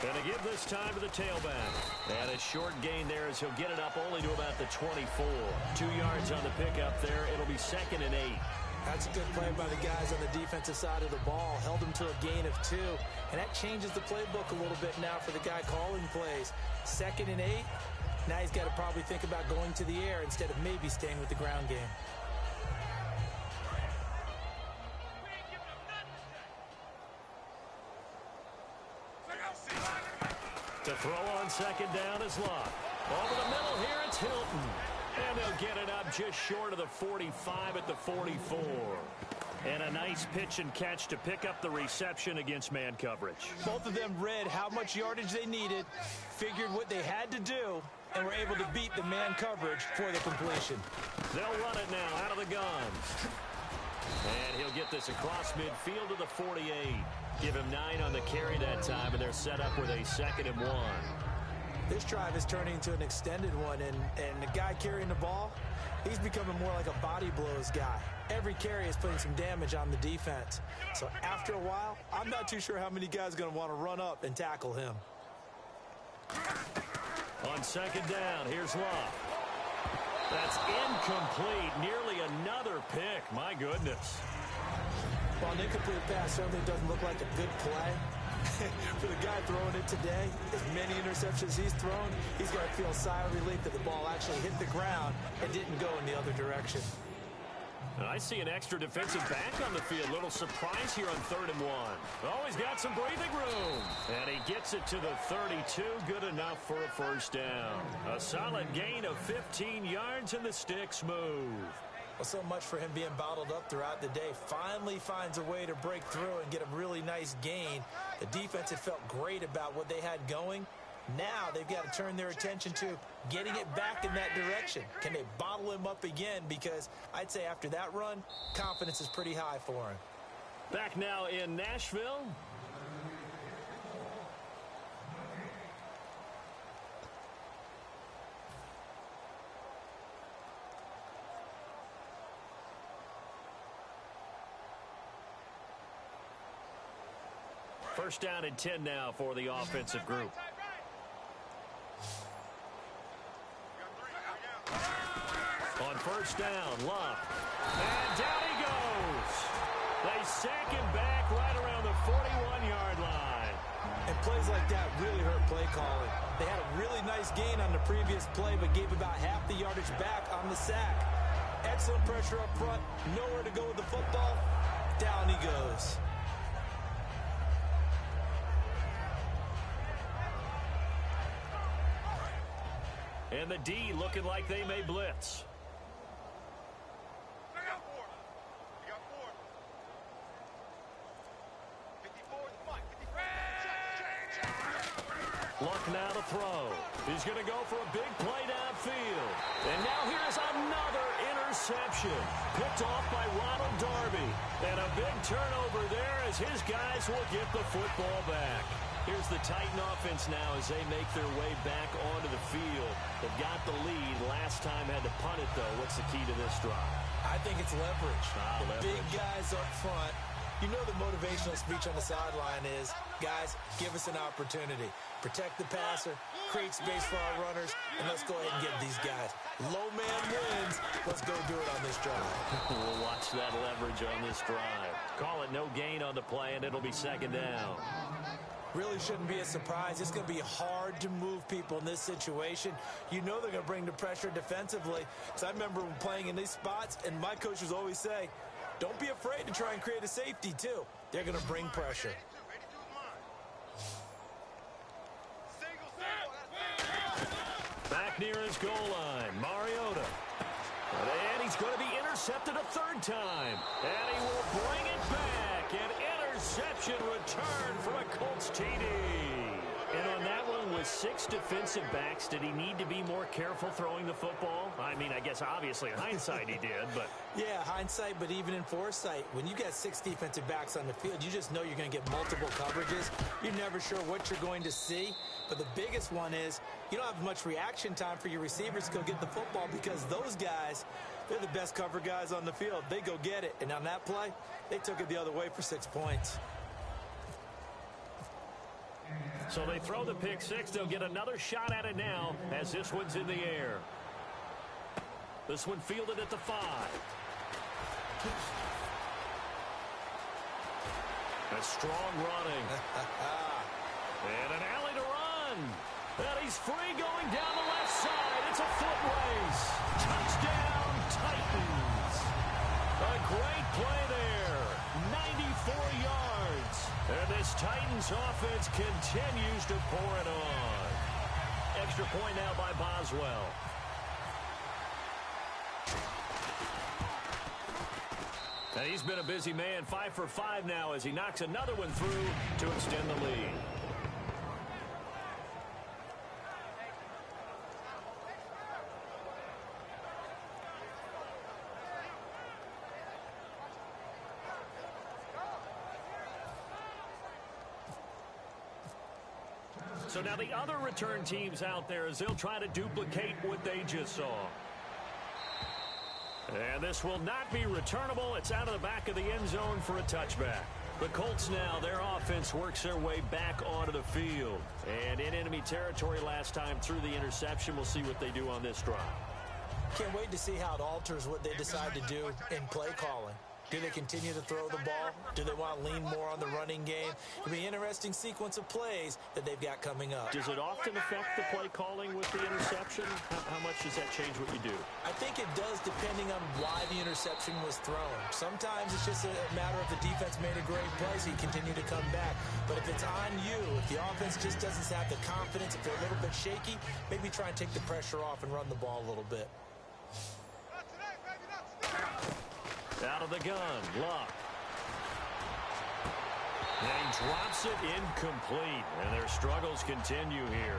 And they give this time to the tailback. And a short gain there as he'll get it up only to about the 24. 2 yards on the pickup there. It'll be 2nd and 8. That's a good play by the guys on the defensive side of the ball. Held them to a gain of 2. And that changes the playbook a little bit now for the guy calling plays. 2nd and 8. Now he's got to probably think about going to the air instead of maybe staying with the ground game. To throw on 2nd down is Locke. Over the middle here, it's Hilton. And they'll get it up just short of the 45 at the 44. And a nice pitch and catch to pick up the reception against man coverage. Both of them read how much yardage they needed, figured what they had to do, and were able to beat the man coverage for the completion. They'll run it now out of the guns. And he'll get this across midfield to the 48. Give him 9 on the carry that time, and they're set up with a 2nd and 1. This drive is turning into an extended one, and the guy carrying the ball, he's becoming more like a body blows guy. Every carry is putting some damage on the defense. So after a while, I'm not too sure how many guys are going to want to run up and tackle him. On 2nd down, here's Love. That's incomplete. Nearly another pick. My goodness. Well, an incomplete pass certainly doesn't look like a good play, For the guy throwing it today, as many interceptions he's thrown, he's got to feel a sigh of relief that the ball actually hit the ground and didn't go in the other direction. And I see an extra defensive back on the field. Little surprise here on 3rd and 1. Oh, he's got some breathing room. And he gets it to the 32. Good enough for a first down. A solid gain of 15 yards, and the sticks move. Well, so much for him being bottled up throughout the day. Finally finds a way to break through and get a really nice gain. The defense had felt great about what they had going. Now they've got to turn their attention to getting it back in that direction. Can they bottle him up again? Because I'd say after that run, confidence is pretty high for him. Back now in Nashville. First down and 10 now for the offensive group. On first down, Luck. And down he goes. They sack him back right around the 41-yard line. And plays like that really hurt play calling. They had a really nice gain on the previous play, but gave about half the yardage back on the sack. Excellent pressure up front. Nowhere to go with the football. Down he goes. And the D looking like they may blitz. Luck now to throw. He's going to go for a big play downfield. And now here's another interception. Picked off by Ronald Darby. And a big turnover there as his guys will get the football back. Here's the Titan offense now as they make their way back onto the field. They've got the lead. Last time had to punt it, though. What's the key to this drive? I think it's leverage. Leverage. Big guys up front. You know the motivational speech on the sideline is, guys, give us an opportunity. Protect the passer, create space for our runners, and let's go ahead and get these guys. Low man wins. Let's go do it on this drive. We'll watch that leverage on this drive. Call it no gain on the play, and it'll be second down. Really shouldn't be a surprise. It's going to be hard to move people in this situation. You know they're going to bring the pressure defensively. So I remember playing in these spots, and my coaches always say, don't be afraid to try and create a safety, too. They're going to bring pressure. Back near his goal line, Mariota. And he's going to be intercepted a third time. And he will bring it back. An interception return for a Colts TD. And on that one, with 6 defensive backs, did he need to be more careful throwing the football? I mean, I guess obviously in hindsight he did, but... Yeah, hindsight, but even in foresight, when you got 6 defensive backs on the field, you just know you're going to get multiple coverages. You're never sure what you're going to see. But the biggest one is you don't have much reaction time for your receivers to go get the football because those guys, they're the best cover guys on the field. They go get it. And on that play, they took it the other way for 6 points. So they throw the pick 6. They'll get another shot at it now as this one's in the air. This one fielded at the 5. A strong running. And an alley to run. And he's free going down the left side. It's a foot race. Touchdown, Titans. A great play there. 94 yards. And this Titans offense continues to pour it on. Extra point now by Boswell. And he's been a busy man, 5 for 5 now as he knocks another one through to extend the lead. So now the other return teams out there as they'll try to duplicate what they just saw. And this will not be returnable. It's out of the back of the end zone for a touchback. The Colts now, their offense works their way back onto the field. And in enemy territory last time through the interception. We'll see what they do on this drive. Can't wait to see how it alters what they decide to do in play calling. Do they continue to throw the ball? Do they want to lean more on the running game? It'll be an interesting sequence of plays that they've got coming up. Does it often affect the play calling with the interception? How much does that change what you do? I think it does, depending on why the interception was thrown. Sometimes it's just a matter of the defense made a great play, so you continue to come back. But if it's on you, if the offense just doesn't have the confidence, if they're a little bit shaky, maybe try and take the pressure off and run the ball a little bit. Out of the gun, Luck. And he drops it incomplete, and their struggles continue here.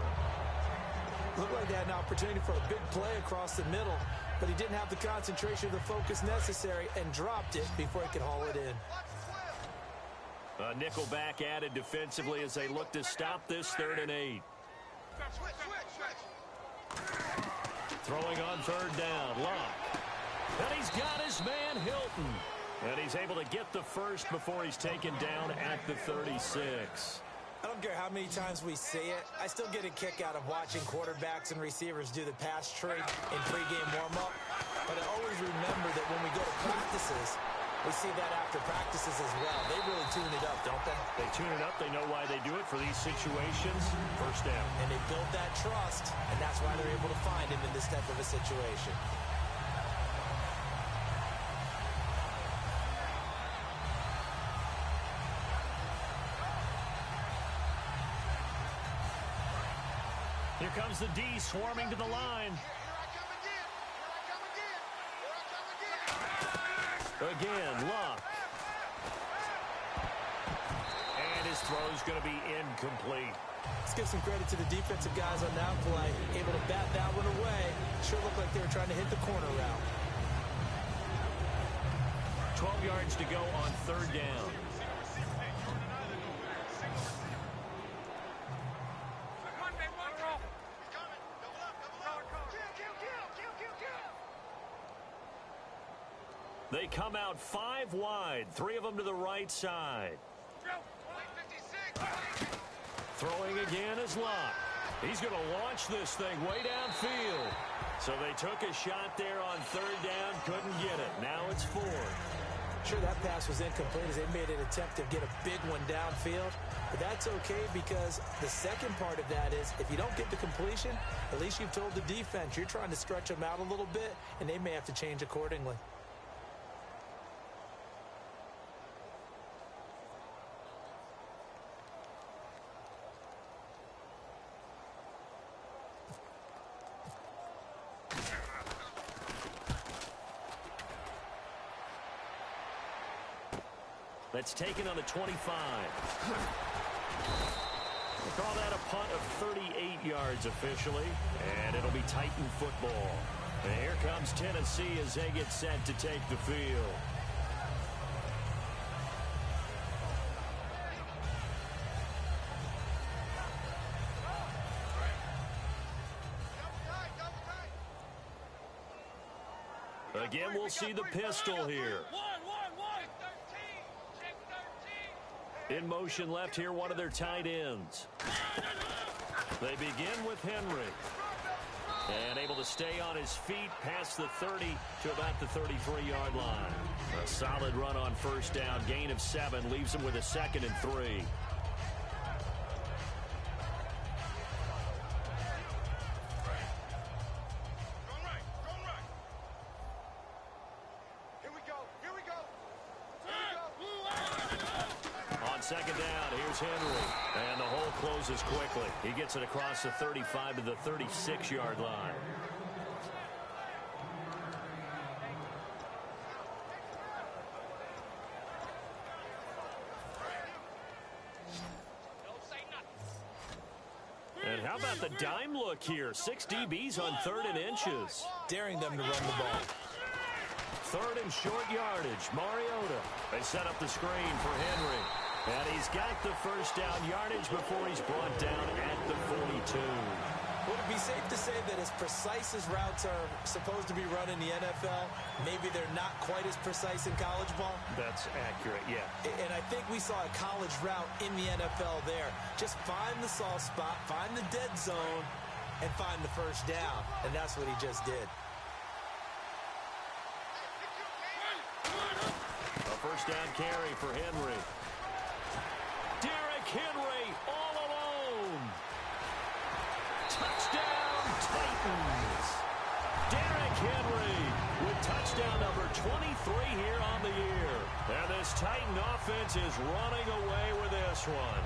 Looked like they had an opportunity for a big play across the middle, but he didn't have the concentration or the focus necessary and dropped it before he could haul it in. A nickel back added defensively as they look to stop this 3rd and 8. Throwing on 3rd down, Luck. And he's got his man, Hilton. And he's able to get the first before he's taken down at the 36. I don't care how many times we say it, I still get a kick out of watching quarterbacks and receivers do the pass tree in pregame warm-up. But I always remember that when we go to practices, we see that after practices as well. They really tune it up, don't they? They tune it up. They know why they do it for these situations. First down. And they build that trust, and that's why they're able to find him in this type of a situation. Here comes the D swarming to the line. Again, Luck. And his throw's going to be incomplete. Let's give some credit to the defensive guys on that play. Able to bat that one away. Sure looked like they were trying to hit the corner route. 12 yards to go on 3rd down. They come out 5 wide, 3 of them to the right side. Throwing again is Luck. He's going to launch this thing way downfield. So they took a shot there on 3rd down, couldn't get it. Now it's 4. Sure, that pass was incomplete as they made an attempt to get a big one downfield. But that's okay because the second part of that is if you don't get the completion, at least you've told the defense you're trying to stretch them out a little bit, and they may have to change accordingly. That's taken on the 25. We'll call that a punt of 38 yards officially, and it'll be Titan football. And here comes Tennessee as they get set to take the field. Again, we'll see the pistol here. In motion left here, one of their tight ends. They begin with Henry. And able to stay on his feet past the 30 to about the 33-yard line. A solid run on 1st down. Gain of 7 leaves him with a 2nd and 3. Second down, here's Henry. And the hole closes quickly. He gets it across the 35 to the 36-yard line. And how about the dime look here? 6 DBs on 3rd and inches. Daring them to run the ball. 3rd and short yardage. Mariota. They set up the screen for Henry. And he's got the 1st down yardage before he's brought down at the 42. Would it be safe to say that as precise as routes are supposed to be run in the NFL, maybe they're not quite as precise in college ball? That's accurate, yeah. And I think we saw a college route in the NFL there. Just find the soft spot, find the dead zone, and find the 1st down. And that's what he just did. first down carry for Henry. Derrick Henry all alone. Touchdown, Titans. Derrick Henry with touchdown number 23 here on the year. And this Titan offense is running away with this one.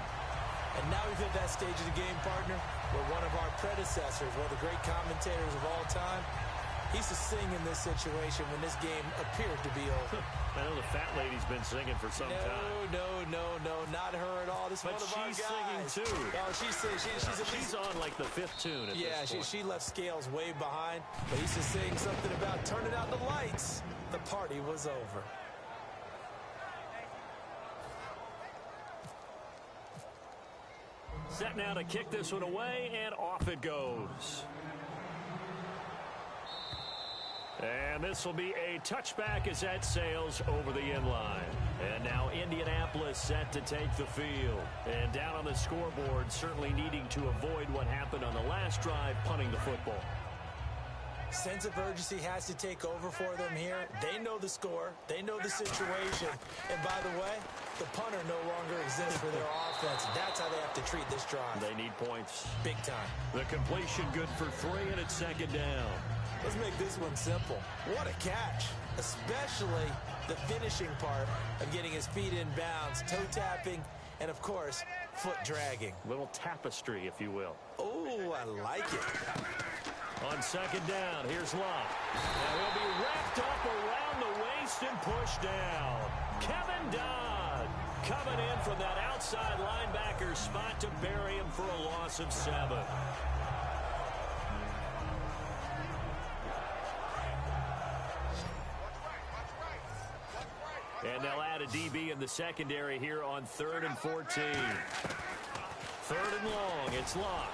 And now we've hit that stage of the game, partner, where one of our predecessors, one of the great commentators of all time, he used to sing in this situation when this game appeared to be over. I know the fat lady's been singing for some time. No, not her at all. This is one of our guys. But she's singing, too. Oh, she's on, like, the 5th tune at this point. She left Scales way behind. But he used to sing something about turning out the lights. The party was over. Set now to kick this one away, and off it goes. And this will be a touchback as that sails over the end line. And now Indianapolis set to take the field. And down on the scoreboard, certainly needing to avoid what happened on the last drive, punting the football. Sense of urgency has to take over for them here. They know the score. They know the situation. And by the way, the punter no longer exists for their offense. That's how they have to treat this drive. They need points. Big time. The completion good for 3, and it's second down. Let's make this one simple. What a catch. Especially the finishing part of getting his feet in bounds, toe tapping, and of course, foot dragging. Little tapestry, if you will. Oh, I like it. On second down, here's Locke. Now he'll be wrapped up around the waist and pushed down. Kevin Dodd coming in from that outside linebacker spot to bury him for a loss of 7. And they'll add a DB in the secondary here on 3rd and 14. 3rd and long, it's Locke.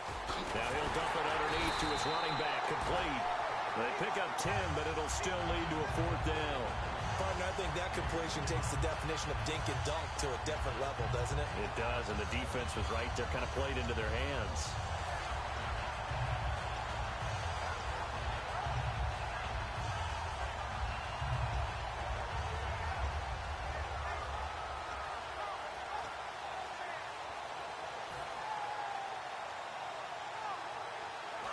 Now he'll dump it underneath to his running back, complete. They pick up 10, but it'll still lead to a 4th down. Partner, I think that completion takes the definition of dink and dunk to a different level, doesn't it? It does, and the defense was right there, kind of played into their hands.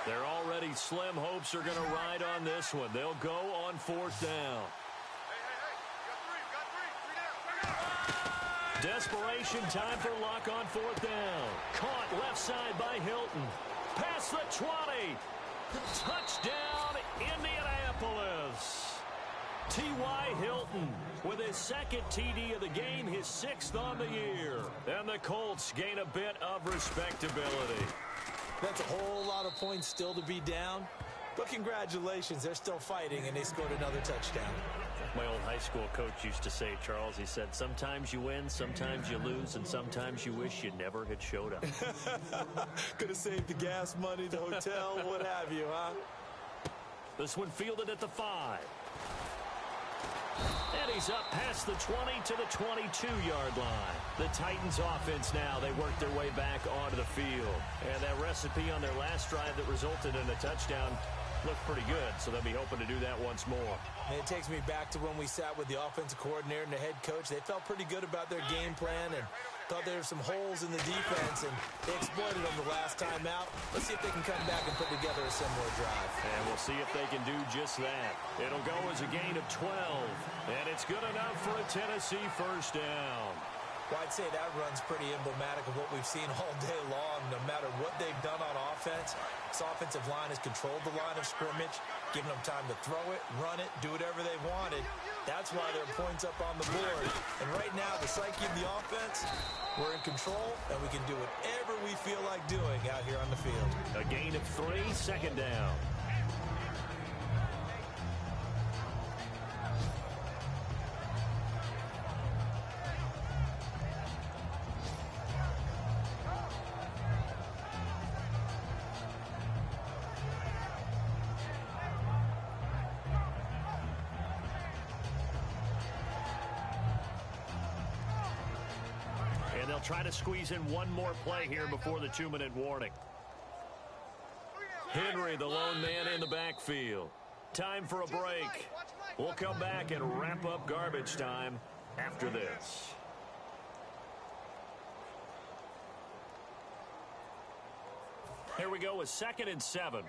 Their already slim hopes are going to ride on this one. They'll go on 4th down. Desperation time for Luck on 4th down. Caught left side by Hilton. Past the 20. Touchdown, Indianapolis. T.Y. Hilton with his 2nd TD of the game, his 6th on the year. And the Colts gain a bit of respectability. That's a whole lot of points still to be down. But congratulations, they're still fighting, and they scored another touchdown. My old high school coach used to say, Charles, he said, sometimes you win, sometimes you lose, and sometimes you wish you never had showed up. Could have saved the gas money, the hotel, what have you, huh? This one fielded at the 5. And he's up past the 20 to the 22-yard line. The Titans offense now, they work their way back onto the field. And that recipe on their last drive that resulted in a touchdown looked pretty good, so they'll be hoping to do that once more. And it takes me back to when we sat with the offensive coordinator and the head coach. They felt pretty good about their game plan and thought there were some holes in the defense, and they exploited them the last time out. Let's see if they can come back and put together a similar drive. And we'll see if they can do just that. It'll go as a gain of 12, and it's good enough for a Tennessee first down. Well, I'd say that run's pretty emblematic of what we've seen all day long. No matter what they've done on offense, this offensive line has controlled the line of scrimmage, given them time to throw it, run it, do whatever they wanted. That's why there are points up on the board. And right now, the psyche of the offense, we're in control, and we can do whatever we feel like doing out here on the field. A gain of 3, second down. Try to squeeze in one more play here before the 2-minute warning. Henry, the lone man in the backfield. Time for a break. We'll come back and wrap up garbage time after this. Here we go with 2nd and 7.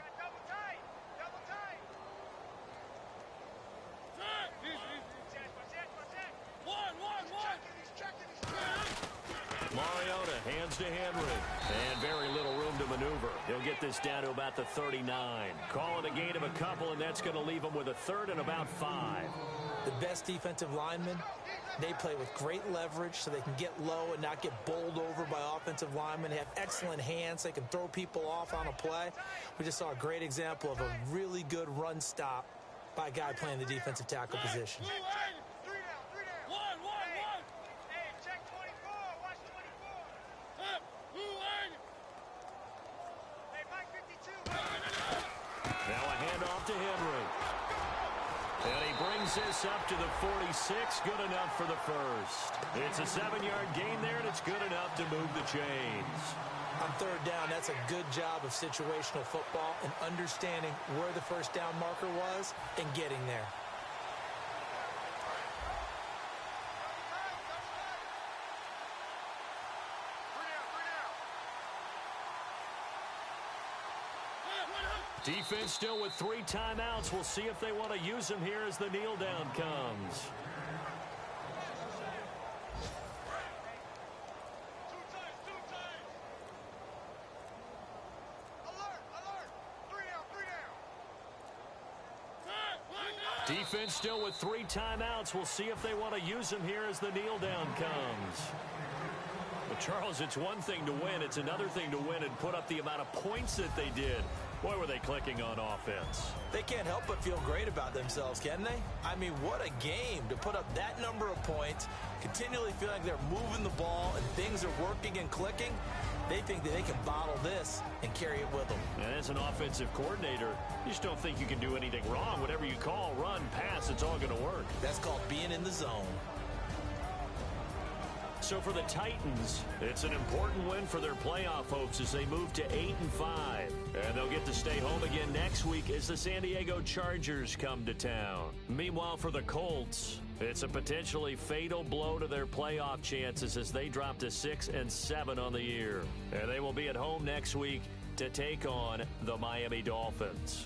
Mariota hands to Henry. And very little room to maneuver. He'll get this down to about the 39. Call it a gain of a couple, and that's going to leave him with a 3rd and about 5. The best defensive linemen, they play with great leverage so they can get low and not get bowled over by offensive linemen. They have excellent hands. They can throw people off on a play. We just saw a great example of a really good run stop by a guy playing the defensive tackle position. Now a handoff to Henry. And he brings this up to the 46. Good enough for the first. It's a 7-yard gain there, and it's good enough to move the chains. On 3rd down, that's a good job of situational football and understanding where the first down marker was and getting there. Defense still with 3 timeouts. We'll see if they want to use them here as the kneel down comes. Defense still with 3 timeouts. We'll see if they want to use them here as the kneel down comes. But Charles, it's one thing to win. It's another thing to win and put up the amount of points that they did. Boy, were they clicking on offense. They can't help but feel great about themselves, can they? I mean, what a game to put up that number of points, continually feel like they're moving the ball and things are working and clicking. They think that they can bottle this and carry it with them. And as an offensive coordinator, you just don't think you can do anything wrong. Whatever you call, run, pass, it's all going to work. That's called being in the zone. So for the Titans, it's an important win for their playoff hopes as they move to 8-5. And they'll get to stay home again next week as the San Diego Chargers come to town. Meanwhile, for the Colts, it's a potentially fatal blow to their playoff chances as they drop to 6-7 on the year. And they will be at home next week to take on the Miami Dolphins.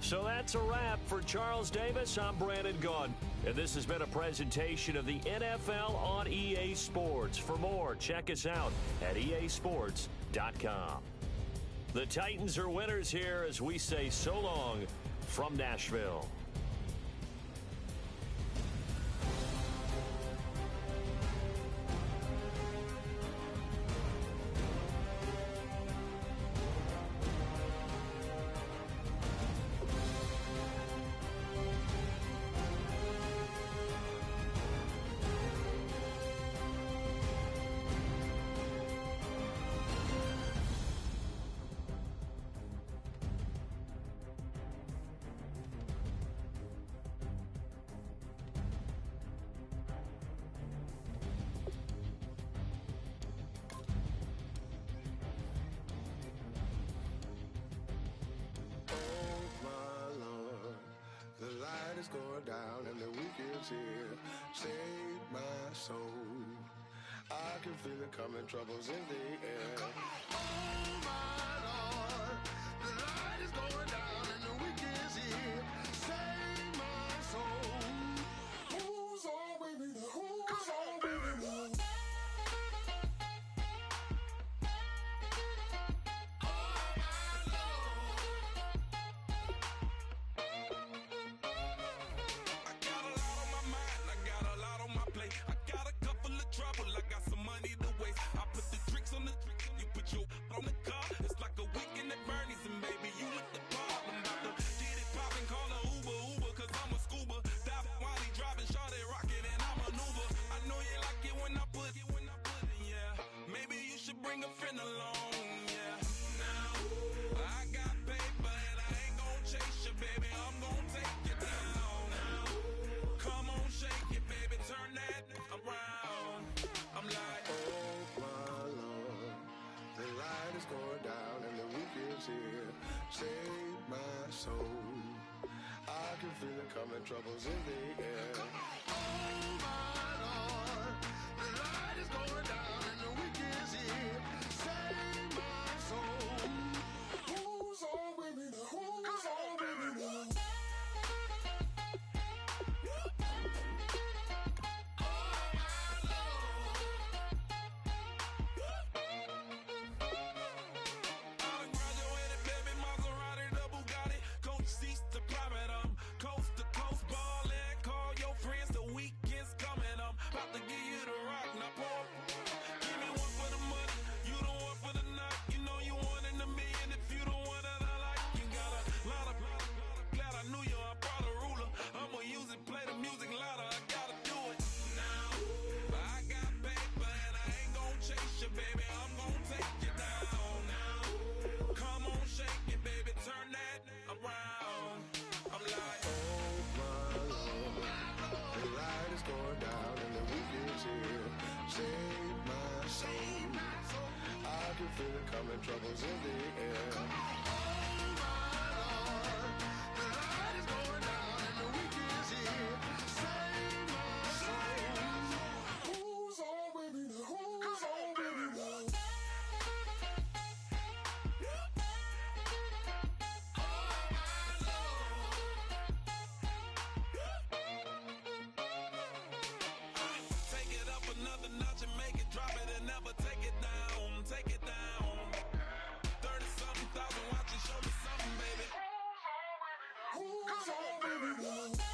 So that's a wrap. For Charles Davis, I'm Brandon Gaudin. And this has been a presentation of the NFL on EA Sports. For more, check us out at easports.com. The Titans are winners here as we say so long from Nashville. Going down and the weekend's here. Save my soul. I can feel it coming, troubles in the air. Oh my Lord, the light is going down and the weekend's here. Save my soul. Who's on with me? Who's on with me? I got some money to waste. I put the drinks on the drink, you put your on the car. It's soul. I can feel it coming, troubles in the air. Oh my Lord, the light is going down and the week is here. Save my soul. Who's on with me now? Who's on with me now? Feel it coming, troubles in the air. Oh my Lord, the light is going down and the week is here. Save my soul. Who's on with me now? Who's on with me now? Take it up another notch and make it drop it and never take it down. Take it down. 30-something thousand watching, show me something, baby. Who's on with me now?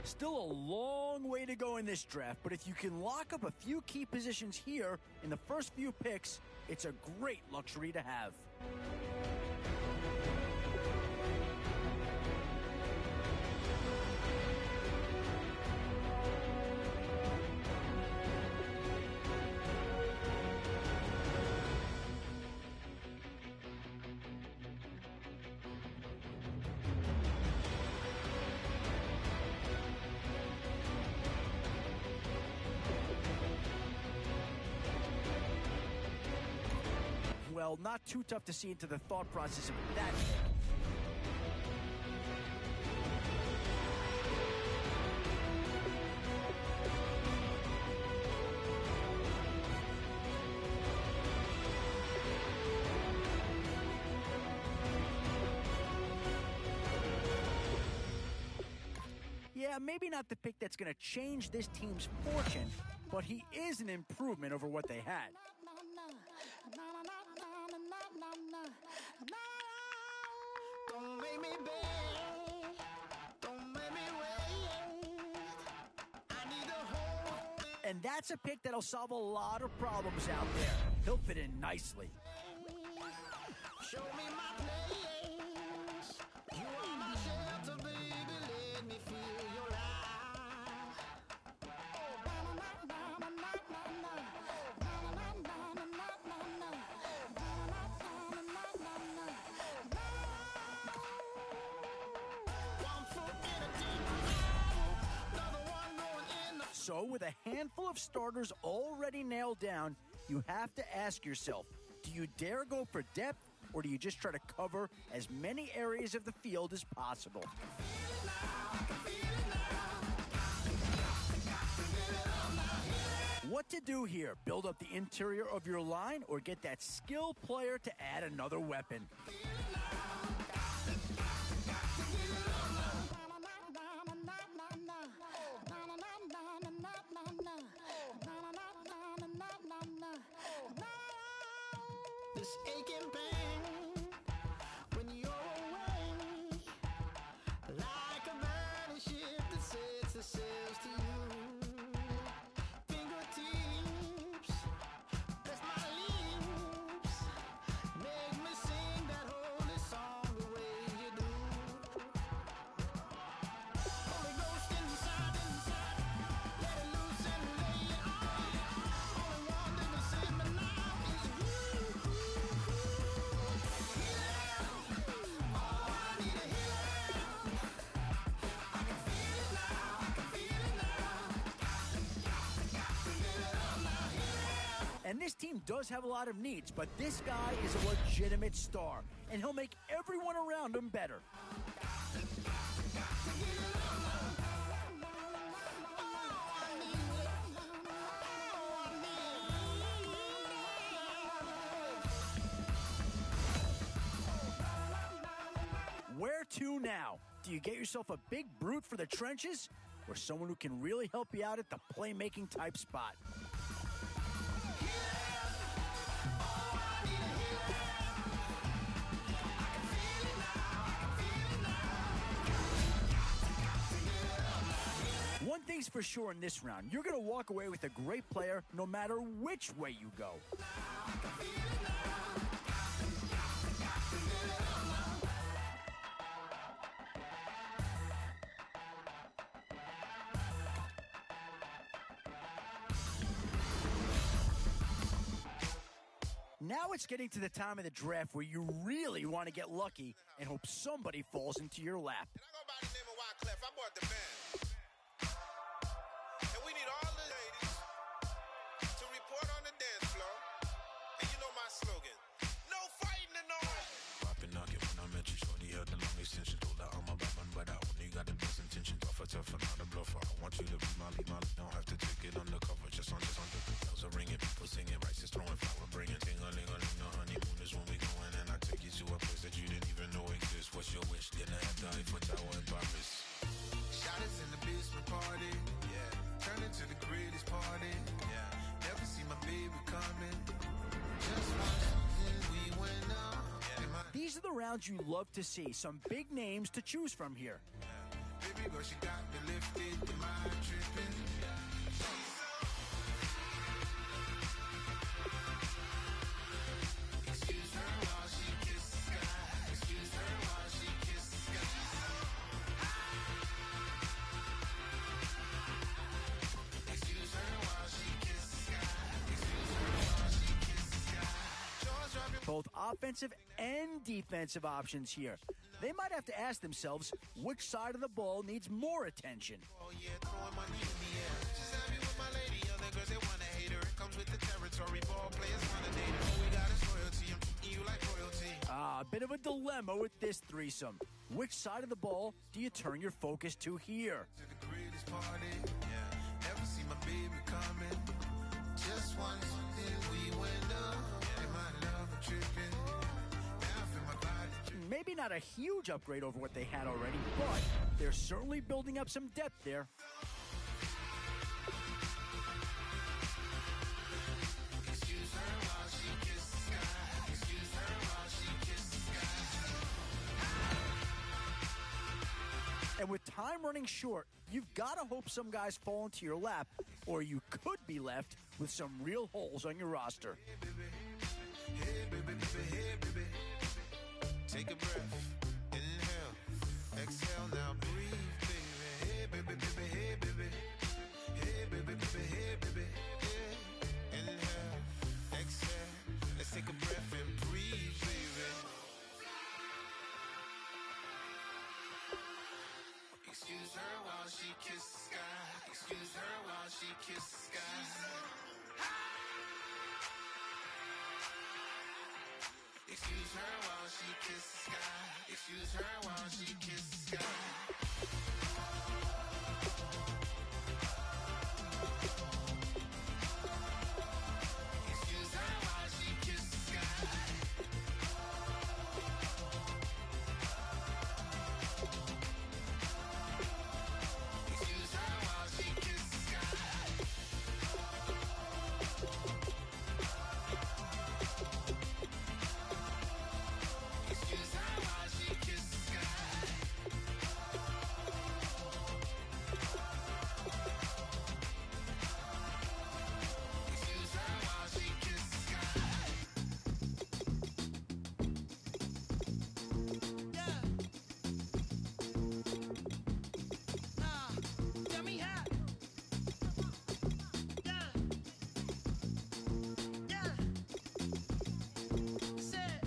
Still a long way to go in this draft, but if you can lock up a few key positions here in the first few picks, it's a great luxury to have. Well, not too tough to see into the thought process of that. Yeah, maybe not the pick that's going to change this team's fortune, but he is an improvement over what they had. Don't make me beg, don't make me wait. I need a hold. And that's a pick that'll solve a lot of problems out there. He'll fit in nicely. Show me my place. You are my shelter, baby. Let me feel your light. So with a handful of starters already nailed down, you have to ask yourself, Do you dare go for depth, or do you just try to cover as many areas of the field as possible? What to do here? Build up the interior of your line or get that skilled player to add another weapon? This aching pain when you're away, like a burning ship that sets the sails to you. Fingertips, press my lips, make me sing that holy song the way you do. Holy Ghost inside, let it loose and lay it on. Only one that can save me now is you. And this team does have a lot of needs, but this guy is a legitimate star, and he'll make everyone around him better. Where to now? Do you get yourself a big brute for the trenches, or someone who can really help you out at the playmaking type spot? One thing's for sure in this round, you're going to walk away with a great player no matter which way you go. Now it's getting to the time of the draft where you really want to get lucky and hope somebody falls into your lap. And I go by the name of Wyclef. I bought the band. And we need all the ladies to report on the dance floor. And you know my slogan, no fighting in the hall. Poppin' knockin' when I met you, shorty had the long extension. Told her I'm a Batman, but I only got the best intention. Tougher, not a bluffer. I want you to be Molly. Don't have to take it undercover. Just on the bells are ringing, people singing, rice is throwing, flower bringing. Ting-a-ling-a-ling, the honeymoon is when we going, and I take you to a place that you didn't even know exists. What's your wish? Dinner at the Eiffel Tower in Paris. Shot us in the basement party. Yeah. Turn into the greatest party. Yeah. Never see my baby coming. Just once, then we went up. Yeah. These are the rounds you love to see. Some big names to choose from here. Baby girl, she got me lifted. Am I tripping? Excuse her while she kisses the sky. Excuse her while she kisses the sky. Excuse her while she kisses the sky. Excuse her while she kisses the sky. Jaws dropping. Both offensive and defensive options here. They might have to ask themselves which side of the ball needs more attention. Oh yeah, throwing money in the air. Just happy with my lady. Other girls, they wanna hate her. It comes with the territory. Ball players wanna date her. All we got is loyalty. I'm treating you like royalty. A bit of a dilemma with this threesome. Which side of the ball do you turn your focus to here? To the greatest party. Yeah. Never see my baby coming. Just once, then we went up. And my love a tripping. Now I feel my body tripping. Maybe not a huge upgrade over what they had already, but they're certainly building up some depth there. Excuse her while she kisses the sky. Excuse her while she kisses the sky. And with time running short, you've got to hope some guys fall into your lap, or you could be left with some real holes on your roster. Hey, baby, hey, baby. Take a breath. Inhale. Exhale. Now breathe, baby. Hey, baby, hey, baby. Hey, baby, hey, baby. Yeah. Inhale. Exhale. Let's take a breath and breathe, baby. Excuse her while she kisses the sky. Excuse her while she kisses the sky. kiss the sky. Excuse her while she kisses the sky. Excuse her while she kisses the sky. Excuse her while she kisses the sky. Excuse her while she kisses the sky. Excuse her while she kisses the sky. Yeah. Tell me how. Yeah. Yeah. Said.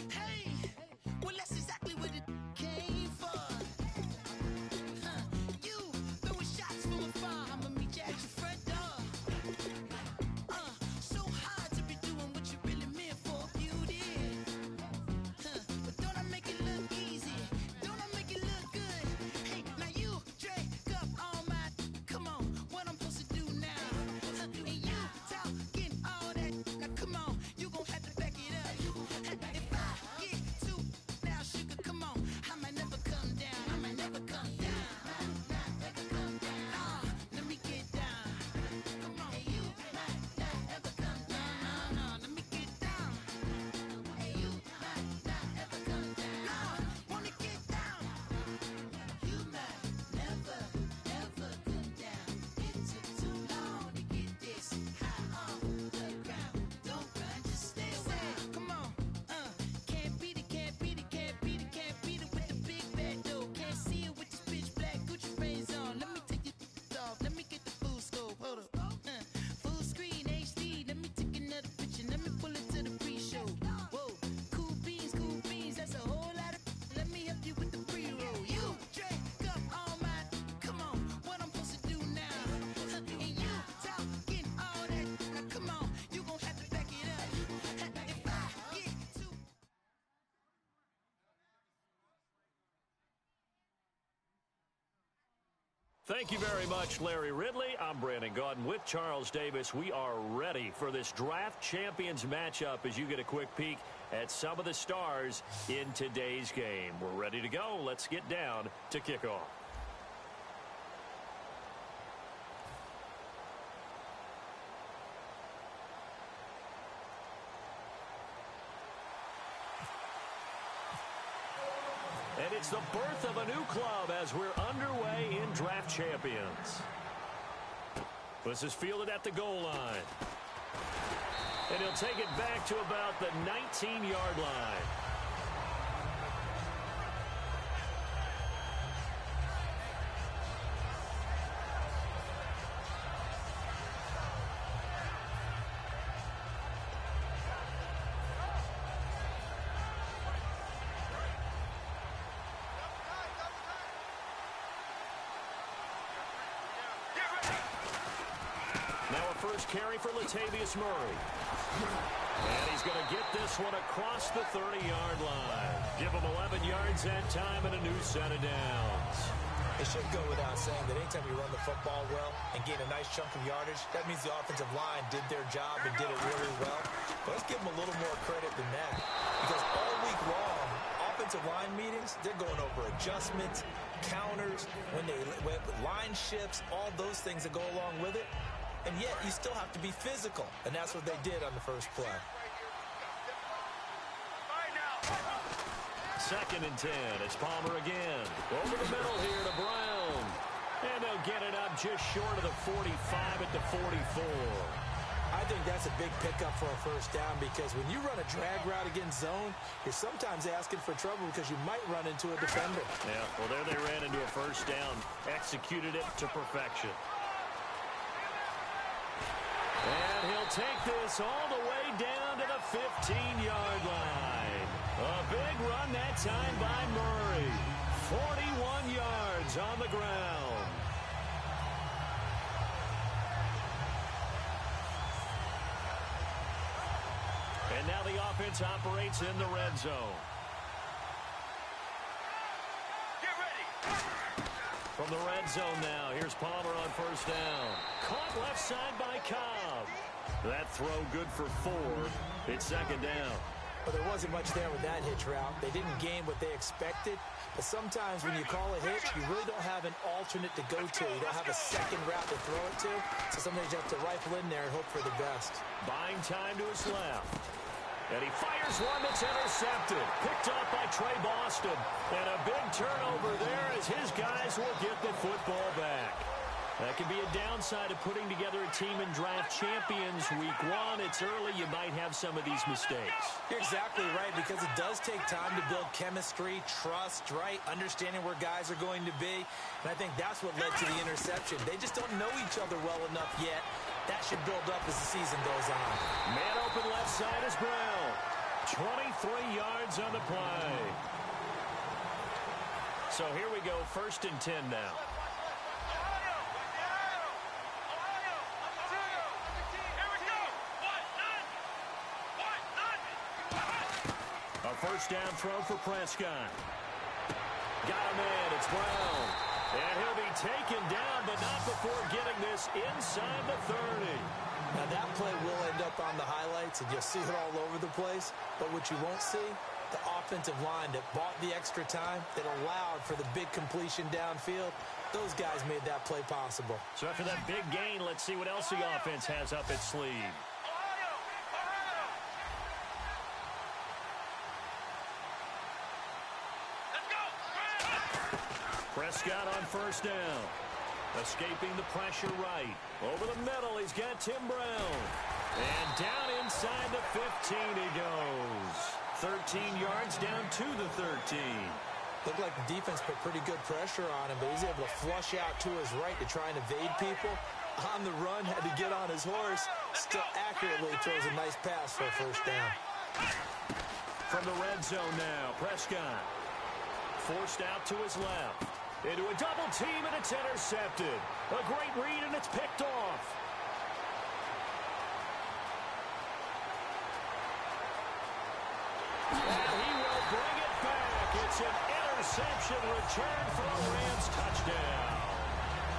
Hey. Well, that's exactly what it came for. You throwing shots from afar. I'ma meet you at your front door. So hard to be doing what you really meant for, beauty. But don't I make it look easy? Don't I make it look good? Hey, now you drink up all my. Come on, what I'm supposed to do now? And you talking all that. Now come on, you gon' have to back it up. If I get too now, sugar, come on, I might never come down. I might never come down. Never come down. Let me get down. Come on, you might not ever come down. No, let me get down. Hey, you might not ever come down. Wanna get down? You might never ever come down. It took too long to get this high on the ground. Don't run, just stay away. Come on, can't beat it, can't beat it, can't beat it, can't beat it with the big bad dough. Can't see it with this pitch black Gucci frames on. Let me take your off. Let me get the full scope. Hold up. Full screen HD. Let me take another picture. Let me pull it to the pre-show. Whoa, cool beans, that's a whole lot of. Let me help you with the pre-roll. You drink up all my. Come on, what I'm supposed to do now? And you talking all that. Now come on, you gon' have to back it up. If I get too. Thank you very much, Larry Ridley. I'm Brandon Gaudin with Charles Davis. We are ready for this draft champions matchup as you get a quick peek at some of the stars in today's game. We're ready to go. Let's get down to kickoff. And it's the birth of a new club as we're underway in draft champions. This is fielded at the goal line. And he'll take it back to about the 19-yard line. Now a first carry for Latavius Murray. And he's going to get this one across the 30-yard line. Give him 11 yards that time and a new set of downs. It should go without saying that anytime you run the football well and gain a nice chunk of yardage, that means the offensive line did their job and did it really well. But let's give them a little more credit than that. Because all week long, offensive line meetings, they're going over adjustments, counters, when line shifts, all those things that go along with it. And yet, you still have to be physical. And that's what they did on the first play. Second and 10. It's Palmer again. Over the middle here to Brown. And they'll get it up just short of the 45 at the 44. I think that's a big pickup for a first down because when you run a drag route against zone, you're sometimes asking for trouble because you might run into a defender. Yeah, well, there they ran into a first down. Executed it to perfection. And he'll take this all the way down to the 15-yard line. A big run that time by Murray. 41 yards on the ground. And now the offense operates in the red zone. Get ready. From the red zone now, here's Palmer on first down. Caught left side by Cobb. That throw good for 4. It's second down. Well, there wasn't much there with that hitch route. They didn't gain what they expected. But sometimes when you call a hitch, you really don't have an alternate to go to. You don't have a second route to throw it to. So sometimes you have to rifle in there and hope for the best. Buying time to his left. And he fires one that's intercepted. Picked off by Trey Boston. And a big turnover there as his guys will get the football back. That could be a downside of putting together a team in draft champions week 1. It's early. You might have some of these mistakes. You're exactly right, because it does take time to build chemistry, trust, right? Understanding where guys are going to be. And I think that's what led to the interception. They just don't know each other well enough yet. That should build up as the season goes on. Man open left side is Brown. 23 yards on the play. So here we go, 1st and 10 now. First down throw for Prescott. Got him in. It's Brown. And he'll be taken down, but not before getting this inside the 30. Now that play will end up on the highlights, and you'll see it all over the place. But what you won't see, the offensive line that bought the extra time, that allowed for the big completion downfield, those guys made that play possible. So after that big gain, let's see what else the offense has up its sleeve. Prescott on first down. Escaping the pressure right. Over the middle, he's got Tim Brown. And down inside the 15 he goes. 13 yards down to the 13. Looked like the defense put pretty good pressure on him, but he's able to flush out to his right to try and evade people. On the run, had to get on his horse. Still accurately throws a nice pass for a first down. From the red zone now, Prescott. Forced out to his left. Into a double team, and it's intercepted. A great read, and it's picked off. And he will bring it back. It's an interception return for a Rams touchdown.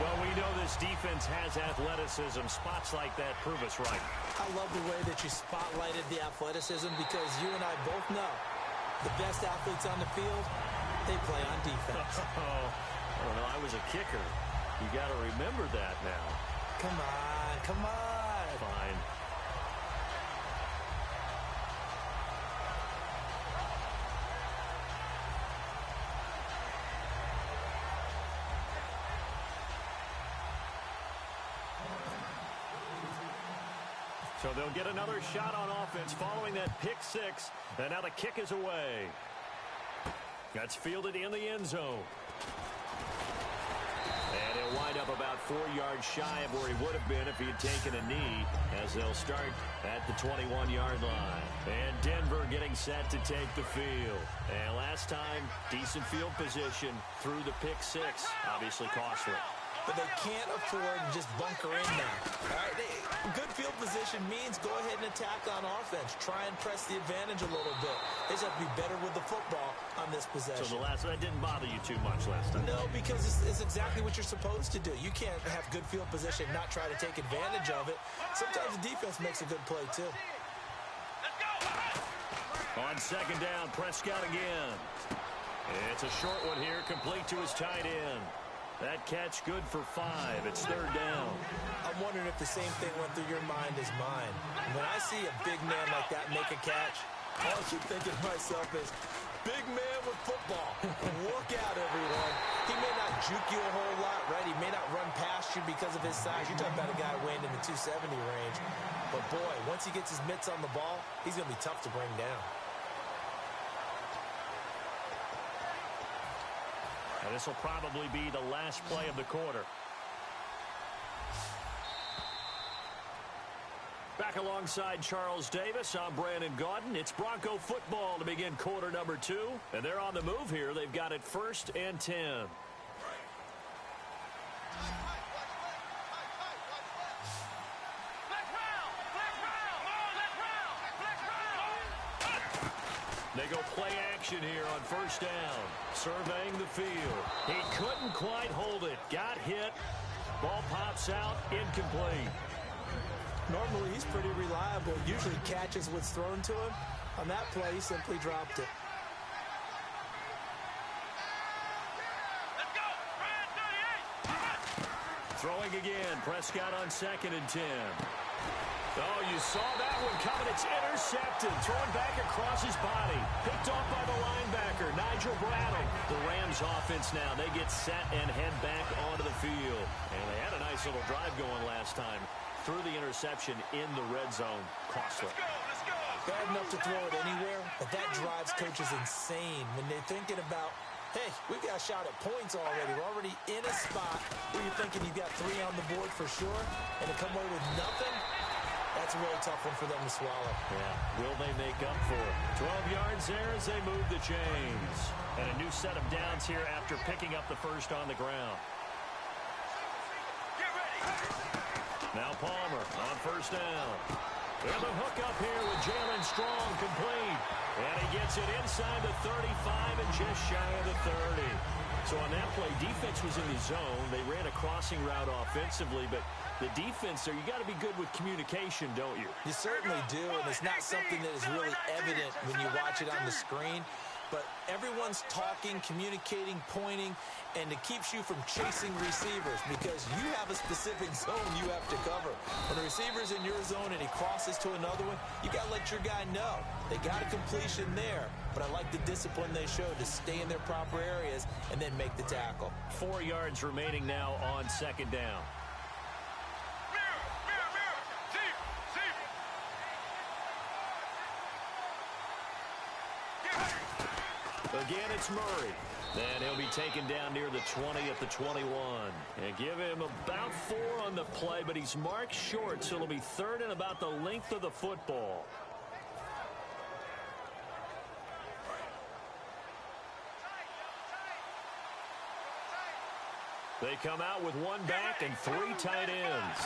Well, we know this defense has athleticism. Spots like that prove us right. I love the way that you spotlighted the athleticism, because you and I both know the best athletes on the field, they play on defense. I don't know. I was a kicker. You got to remember that now. Come on. Come on. Fine. So they'll get another shot on offense following that pick 6. And now the kick is away. That's fielded in the end zone. And he'll wind up about 4 yards shy of where he would have been if he had taken a knee, as they'll start at the 21-yard line. And Denver getting set to take the field. And last time, decent field position through the pick 6. Obviously costly. But they can't afford to just bunker in now. All right, good field position means go ahead and attack on offense. Try and press the advantage a little bit. They just have to be better with the football on this possession. So the last one didn't bother you too much last time? No, because it's exactly what you're supposed to do. You can't have good field position and not try to take advantage of it. Sometimes the defense makes a good play, too. On second down, Prescott again. It's a short one here, complete to his tight end. That catch good for 5. It's third down. I'm wondering if the same thing went through your mind as mine. When I see a big man like that make a catch, all I keep thinking to myself is, big man with football. Look out, everyone. He may not juke you a whole lot, right? He may not run past you because of his size. You're talking about a guy weighing in the 270 range. But, boy, once he gets his mitts on the ball, he's going to be tough to bring down. And this will probably be the last play of the quarter. Back alongside Charles Davis, I'm Brandon Gaudin. It's Bronco football to begin quarter number 2. And they're on the move here. They've got it 1st and 10. They go play action here on first down. Surveying the field. He couldn't quite hold it. Got hit. Ball pops out. Incomplete. Normally, he's pretty reliable. Usually catches what's thrown to him. On that play, he simply dropped it. Let's go. Brad 38. Throwing again. Prescott on 2nd and 10. Oh, you saw that one coming. It's intercepted. Thrown back across his body. Picked off by the linebacker, Nigel Bradley. The Rams offense now. They get set and head back onto the field. And they had a nice little drive going last time. Threw the interception in the red zone. Costly. Let's go. Bad enough to throw it anywhere, but that drives coaches insane when they're thinking about, hey, we got a shot at points already. We're already in a spot where you're thinking you've got 3 on the board for sure, and to come away with nothing, that's a really tough one for them to swallow. Yeah, will they make up for it? 12 yards there as they move the chains. And a new set of downs here after picking up the first on the ground. Get ready. Now Palmer on first down. And the hook up here with Jalen Strong complete. And he gets it inside the 35 and just shy of the 30. So on that play, defense was in the zone. They ran a crossing route offensively, but the defense there, you got to be good with communication, don't you? You certainly do, and it's not something that is really evident when you watch it on the screen. But everyone's talking, communicating, pointing, and it keeps you from chasing receivers because you have a specific zone you have to cover. When the receiver's in your zone and he crosses to another one, you got to let your guy know. They got a completion there, but I like the discipline they showed to stay in their proper areas and then make the tackle. 4 yards remaining now on 2nd down. Again, it's Murray. And he'll be taken down near the 20 at the 21. And give him about 4 on the play, but he's marked short, so it'll be 3rd and about the length of the football. They come out with 1 back and 3 tight ends.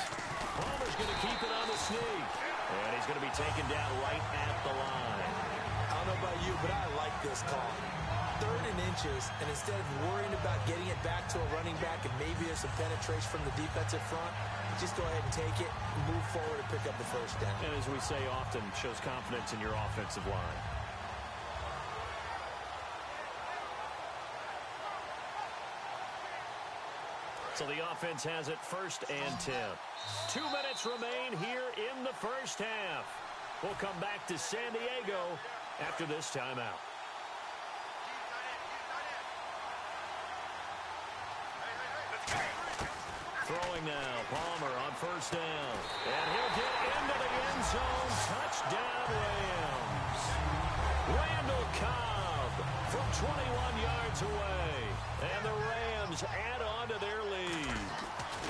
Palmer's going to keep it on the sneak. And he's going to be taken down right at the line. I don't know about you, but I like this call. 3rd and inches, and instead of worrying about getting it back to a running back and maybe there's some penetration from the defensive front, just go ahead and take it, move forward, and pick up the first down. And as we say often, shows confidence in your offensive line. So the offense has it 1st and 10. 2 minutes remain here in the first half. We'll come back to San Diego after this timeout. Throwing now, Palmer on first down. And he'll get into the end zone. Touchdown, Rams. Randall Cobb from 21 yards away. And the Rams add on to their lead.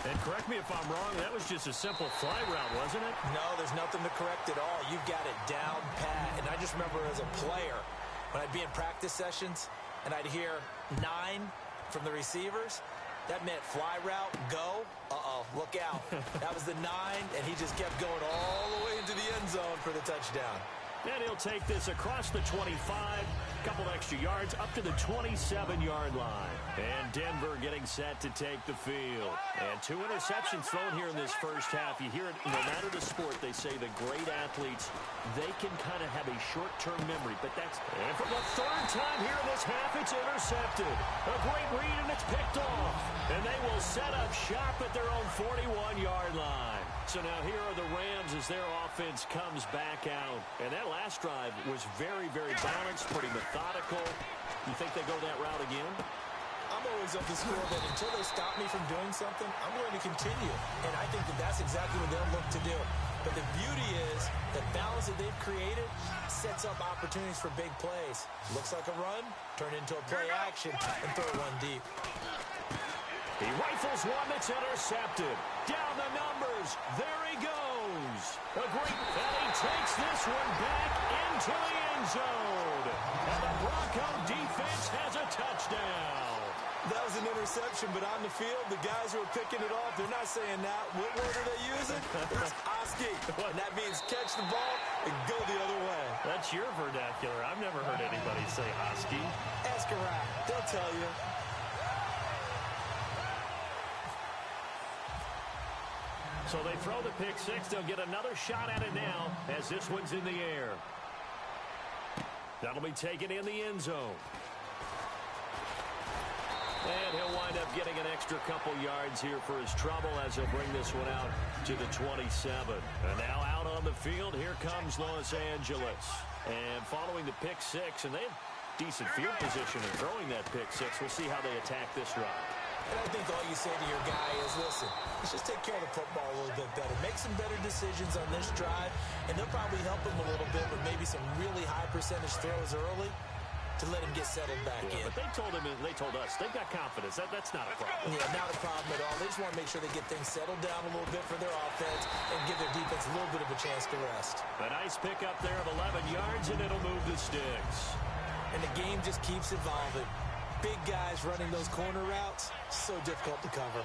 And correct me if I'm wrong, that was just a simple fly route, wasn't it? No, there's nothing to correct at all. You've got it down pat. And I just remember as a player, when I'd be in practice sessions, and I'd hear 9 from the receivers, that meant fly route, go, look out. That was the 9, and he just kept going all the way into the end zone for the touchdown. And he'll take this across the 25, couple extra yards, up to the 27-yard line. And Denver getting set to take the field. And 2 interceptions thrown here in this first half. You hear it, no matter the sport, they say the great athletes, they can kind of have a short-term memory. But that's, and for the 3rd time here in this half, it's intercepted. A great read, and it's picked off. And they will set up shop at their own 41-yard line. So now here are the Rams as their offense comes back out. And that last drive was very, very balanced, pretty methodical. You think they go that route again? I'm always of the school that until they stop me from doing something, I'm going to continue. And I think that that's exactly what they'll look to do. But the beauty is the balance that they've created sets up opportunities for big plays. Looks like a run, turn into a play action, and throw one deep. He rifles one that's intercepted. Down the numbers. There he goes. A great, and he takes this one back into the end zone. And the Bronco defense has a touchdown. That was an interception, but on the field, the guys who are picking it off, they're not saying that. What word are they using? It's Oski. And that means catch the ball and go the other way. That's your vernacular. I've never heard anybody say Oski. Ask around. They'll tell you. So they throw the pick six. They'll get another shot at it now as this one's in the air. That'll be taken in the end zone. And he'll wind up getting an extra couple yards here for his trouble as he'll bring this one out to the 27. And now out on the field, here comes Los Angeles. And following the pick six, and they have decent field position in throwing that pick six. We'll see how they attack this drive. And I think all you say to your guy is, listen, let's just take care of the football a little bit better. Make some better decisions on this drive, and they'll probably help him a little bit with maybe some really high percentage throws early to let him get settled back in. But they told us, they've got confidence. That's not a problem. Yeah, not a problem at all. They just want to make sure they get things settled down a little bit for their offense and give their defense a little bit of a chance to rest. A nice pickup there of 11 yards, and it'll move the sticks. And the game just keeps evolving. Big guys running those corner routes, so difficult to cover.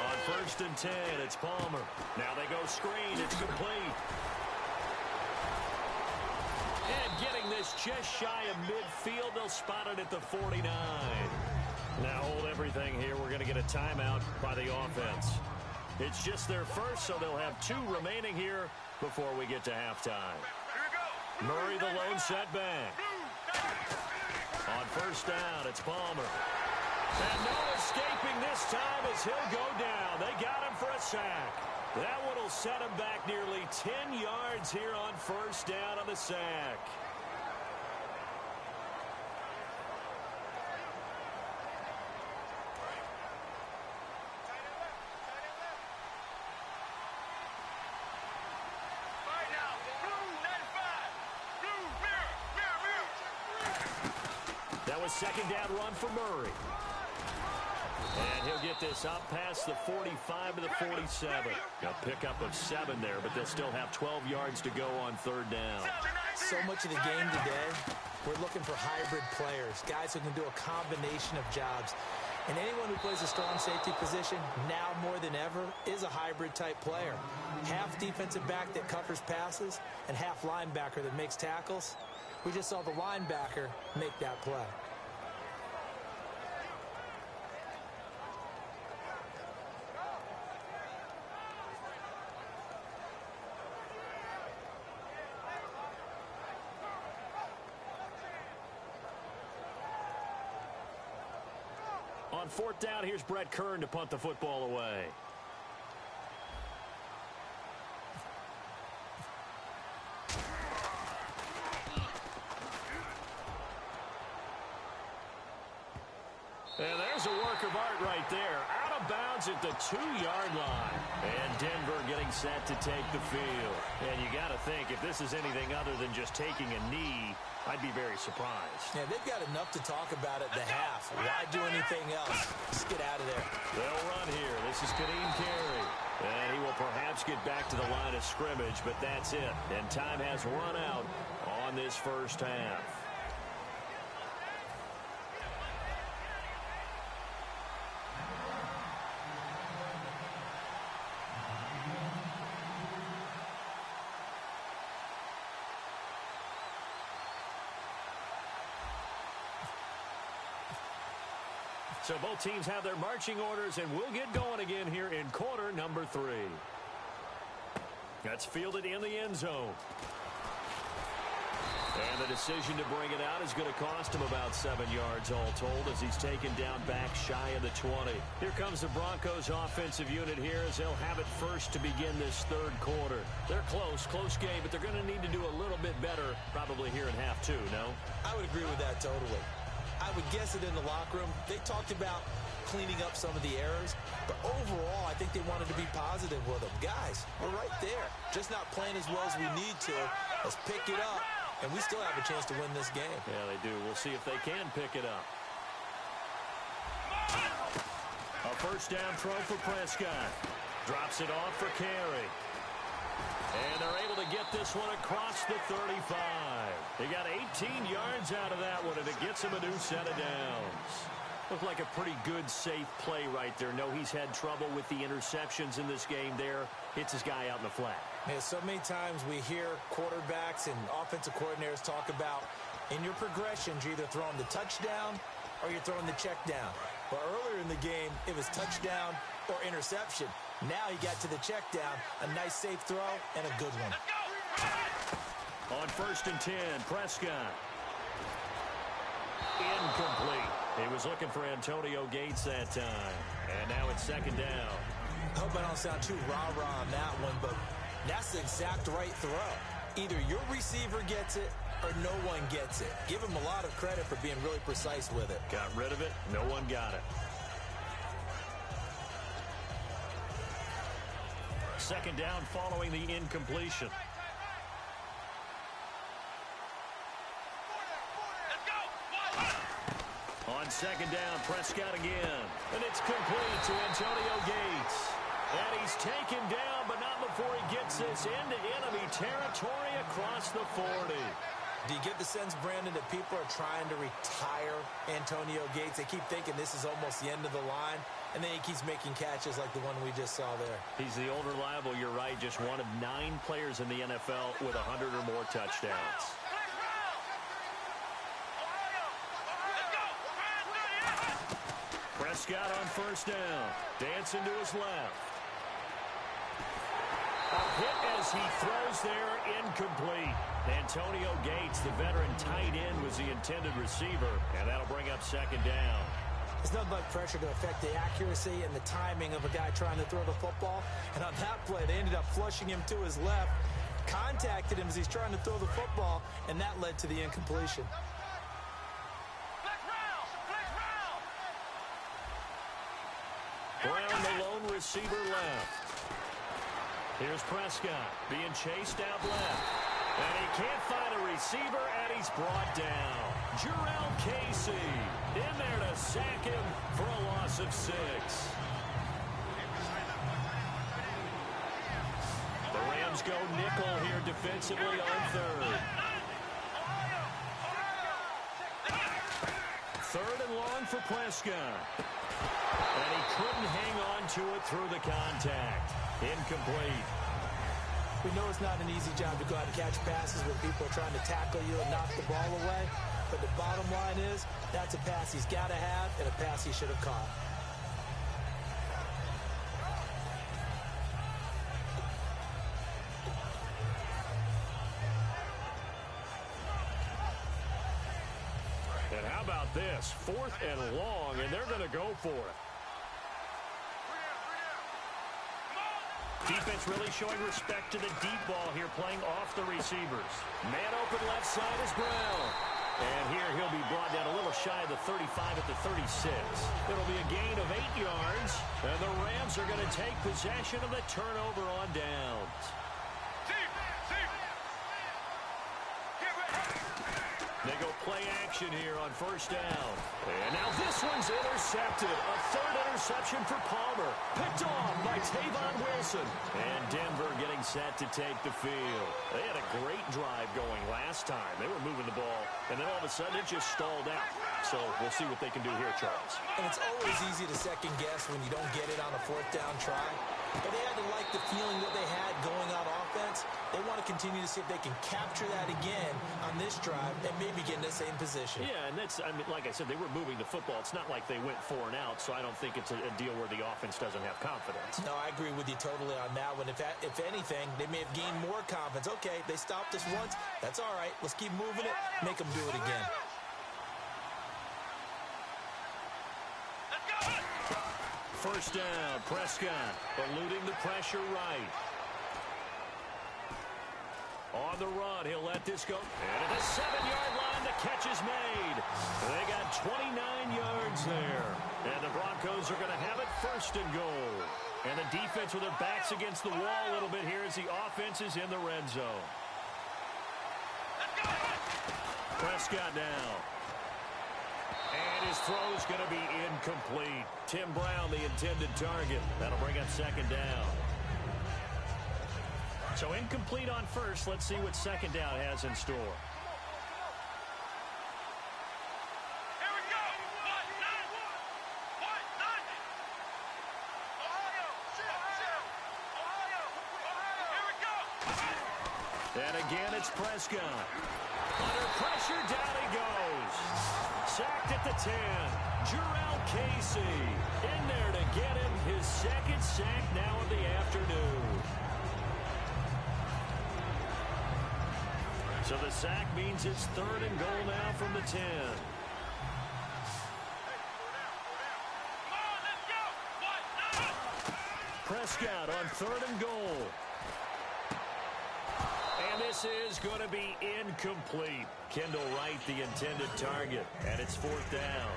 On 1st and 10, it's Palmer. Now they go screen. It's complete. And getting this just shy of midfield, they'll spot it at the 49. Now hold everything here. We're going to get a timeout by the offense. It's just their first, so they'll have 2 remaining here before we get to halftime. Murray, the lone setback. On 1st down, it's Palmer. And no escaping this time as he'll go down. They got him for a sack. That one will set him back nearly 10 yards here on 1st down on the sack. That was 2nd down run for Murray. And he'll get this up past the 45 to the 47. A pickup of 7 there, but they'll still have 12 yards to go on 3rd down. So much of the game today, we're looking for hybrid players, guys who can do a combination of jobs. And anyone who plays a strong safety position, now more than ever, is a hybrid-type player. Half defensive back that covers passes and half linebacker that makes tackles. We just saw the linebacker make that play. On 4th down, here's Brett Kern to punt the football away. And there's a work of art right there. Out of bounds at the 2-yard line. And Denver getting set to take the field. And you got to think, if this is anything other than just taking a knee, I'd be very surprised. Yeah, they've got enough to talk about at the half. Why do anything else? Just get out of there. They'll run here. This is Kadeem Carey. And he will perhaps get back to the line of scrimmage, but that's it. And time has run out on this first half. So both teams have their marching orders, and we'll get going again here in quarter number 3. That's fielded in the end zone. And the decision to bring it out is going to cost him about 7 yards all told as he's taken down back shy of the 20. Here comes the Broncos offensive unit here as they'll have it first to begin this 3rd quarter. They're close game, but they're going to need to do a little bit better probably here in half 2, no? I would agree with that totally. I would guess it in the locker room. They talked about cleaning up some of the errors, but overall, I think they wanted to be positive with them. Guys, we're right there. Just not playing as well as we need to. Let's pick it up, and we still have a chance to win this game. Yeah, they do. We'll see if they can pick it up. A 1st down throw for Prescott. Drops it off for Carey. And they're able to get this one across the 35. They got 18 yards out of that one, and it gets him a new set of downs. Looked like a pretty good, safe play right there. No, he's had trouble with the interceptions in this game there. Hits his guy out in the flat. Man, so many times we hear quarterbacks and offensive coordinators talk about in your progressions, you're either throwing the touchdown or you're throwing the check down. But earlier in the game, it was touchdown or interception. Now he got to the check down, a nice safe throw, and a good one. On 1st and 10, Prescott. Incomplete. He was looking for Antonio Gates that time. And now it's 2nd down. I hope I don't sound too rah-rah on that one, but that's the exact right throw. Either your receiver gets it or no one gets it. Give him a lot of credit for being really precise with it. Got rid of it. No one got it. 2nd down following the incompletion. On 2nd down, Prescott again. And it's complete to Antonio Gates. And he's taken down, but not before he gets this into enemy territory across the 40. Do you get the sense, Brandon, that people are trying to retire Antonio Gates? They keep thinking this is almost the end of the line, and then he keeps making catches like the one we just saw there. He's the old reliable, you're right, just one of 9 players in the NFL with 100 or more touchdowns. Prescott on 1st down. Dancing to his left. A hit as he throws there, incomplete. Antonio Gates, the veteran tight end, was the intended receiver, and that'll bring up 2nd down. There's nothing like pressure to affect the accuracy and the timing of a guy trying to throw the football. And on that play, they ended up flushing him to his left, contacted him as he's trying to throw the football, and that led to the incompletion. Brown, the lone receiver, left. Here's Prescott being chased out left. And he can't find a receiver, and he's brought down. Jurrell Casey in there to sack him for a loss of 6. The Rams go nickel here defensively on 3rd. 3rd and long for Prescott. And he couldn't hang on to it through the contact. Incomplete. We know it's not an easy job to go out and catch passes when people are trying to tackle you and knock the ball away. But the bottom line is, that's a pass he's got to have and a pass he should have caught. And how about this? 4th and long, and they're going to go for it. Defense really showing respect to the deep ball here, playing off the receivers. Man open left side is Brown. And here he'll be brought down a little shy of the 35 at the 36. It'll be a gain of 8 yards, and the Rams are going to take possession of the turnover on downs. They go play action here on 1st down. And now this one's intercepted. A 3rd interception for Palmer. Picked off by Tavon Wilson. And Denver getting set to take the field. They had a great drive going last time. They were moving the ball, and then all of a sudden it just stalled out. So we'll see what they can do here, Charles. And it's always easy to second guess when you don't get it on a 4th down try. But they had to like the feeling that they had going on offense. They want to continue to see if they can capture that again on this drive and maybe get in the same position. Yeah, and that's, I mean, like I said, they were moving the football. It's not like they went 4 and out, so I don't think it's a deal where the offense doesn't have confidence. No, I agree with you totally on that one. If anything, they may have gained more confidence. Okay, they stopped us once. That's all right. Let's keep moving it. Make them do it again. First down, Prescott eluding the pressure right. On the run, he'll let this go. And at the 7-yard line, the catch is made. They got 29 yards there. And the Broncos are going to have it 1st and goal. And the defense with their backs against the wall a little bit here as the offense is in the red zone. Prescott now. And his throw is going to be incomplete. Tim Brown, the intended target. That'll bring up 2nd down. So incomplete on first. Let's see what second down has in store. Here we go. 1-9. Ohio. Here we go. And again, it's Prescott. Under pressure, down he goes. Sacked at the 10. Jarrell Casey in there to get him his second sack now of the afternoon. So the sack means it's 3rd and goal now from the 10. Come on, let's go. 1-9. Prescott on 3rd and goal. And this is going to be incomplete. Kendall Wright, the intended target, and it's 4th down.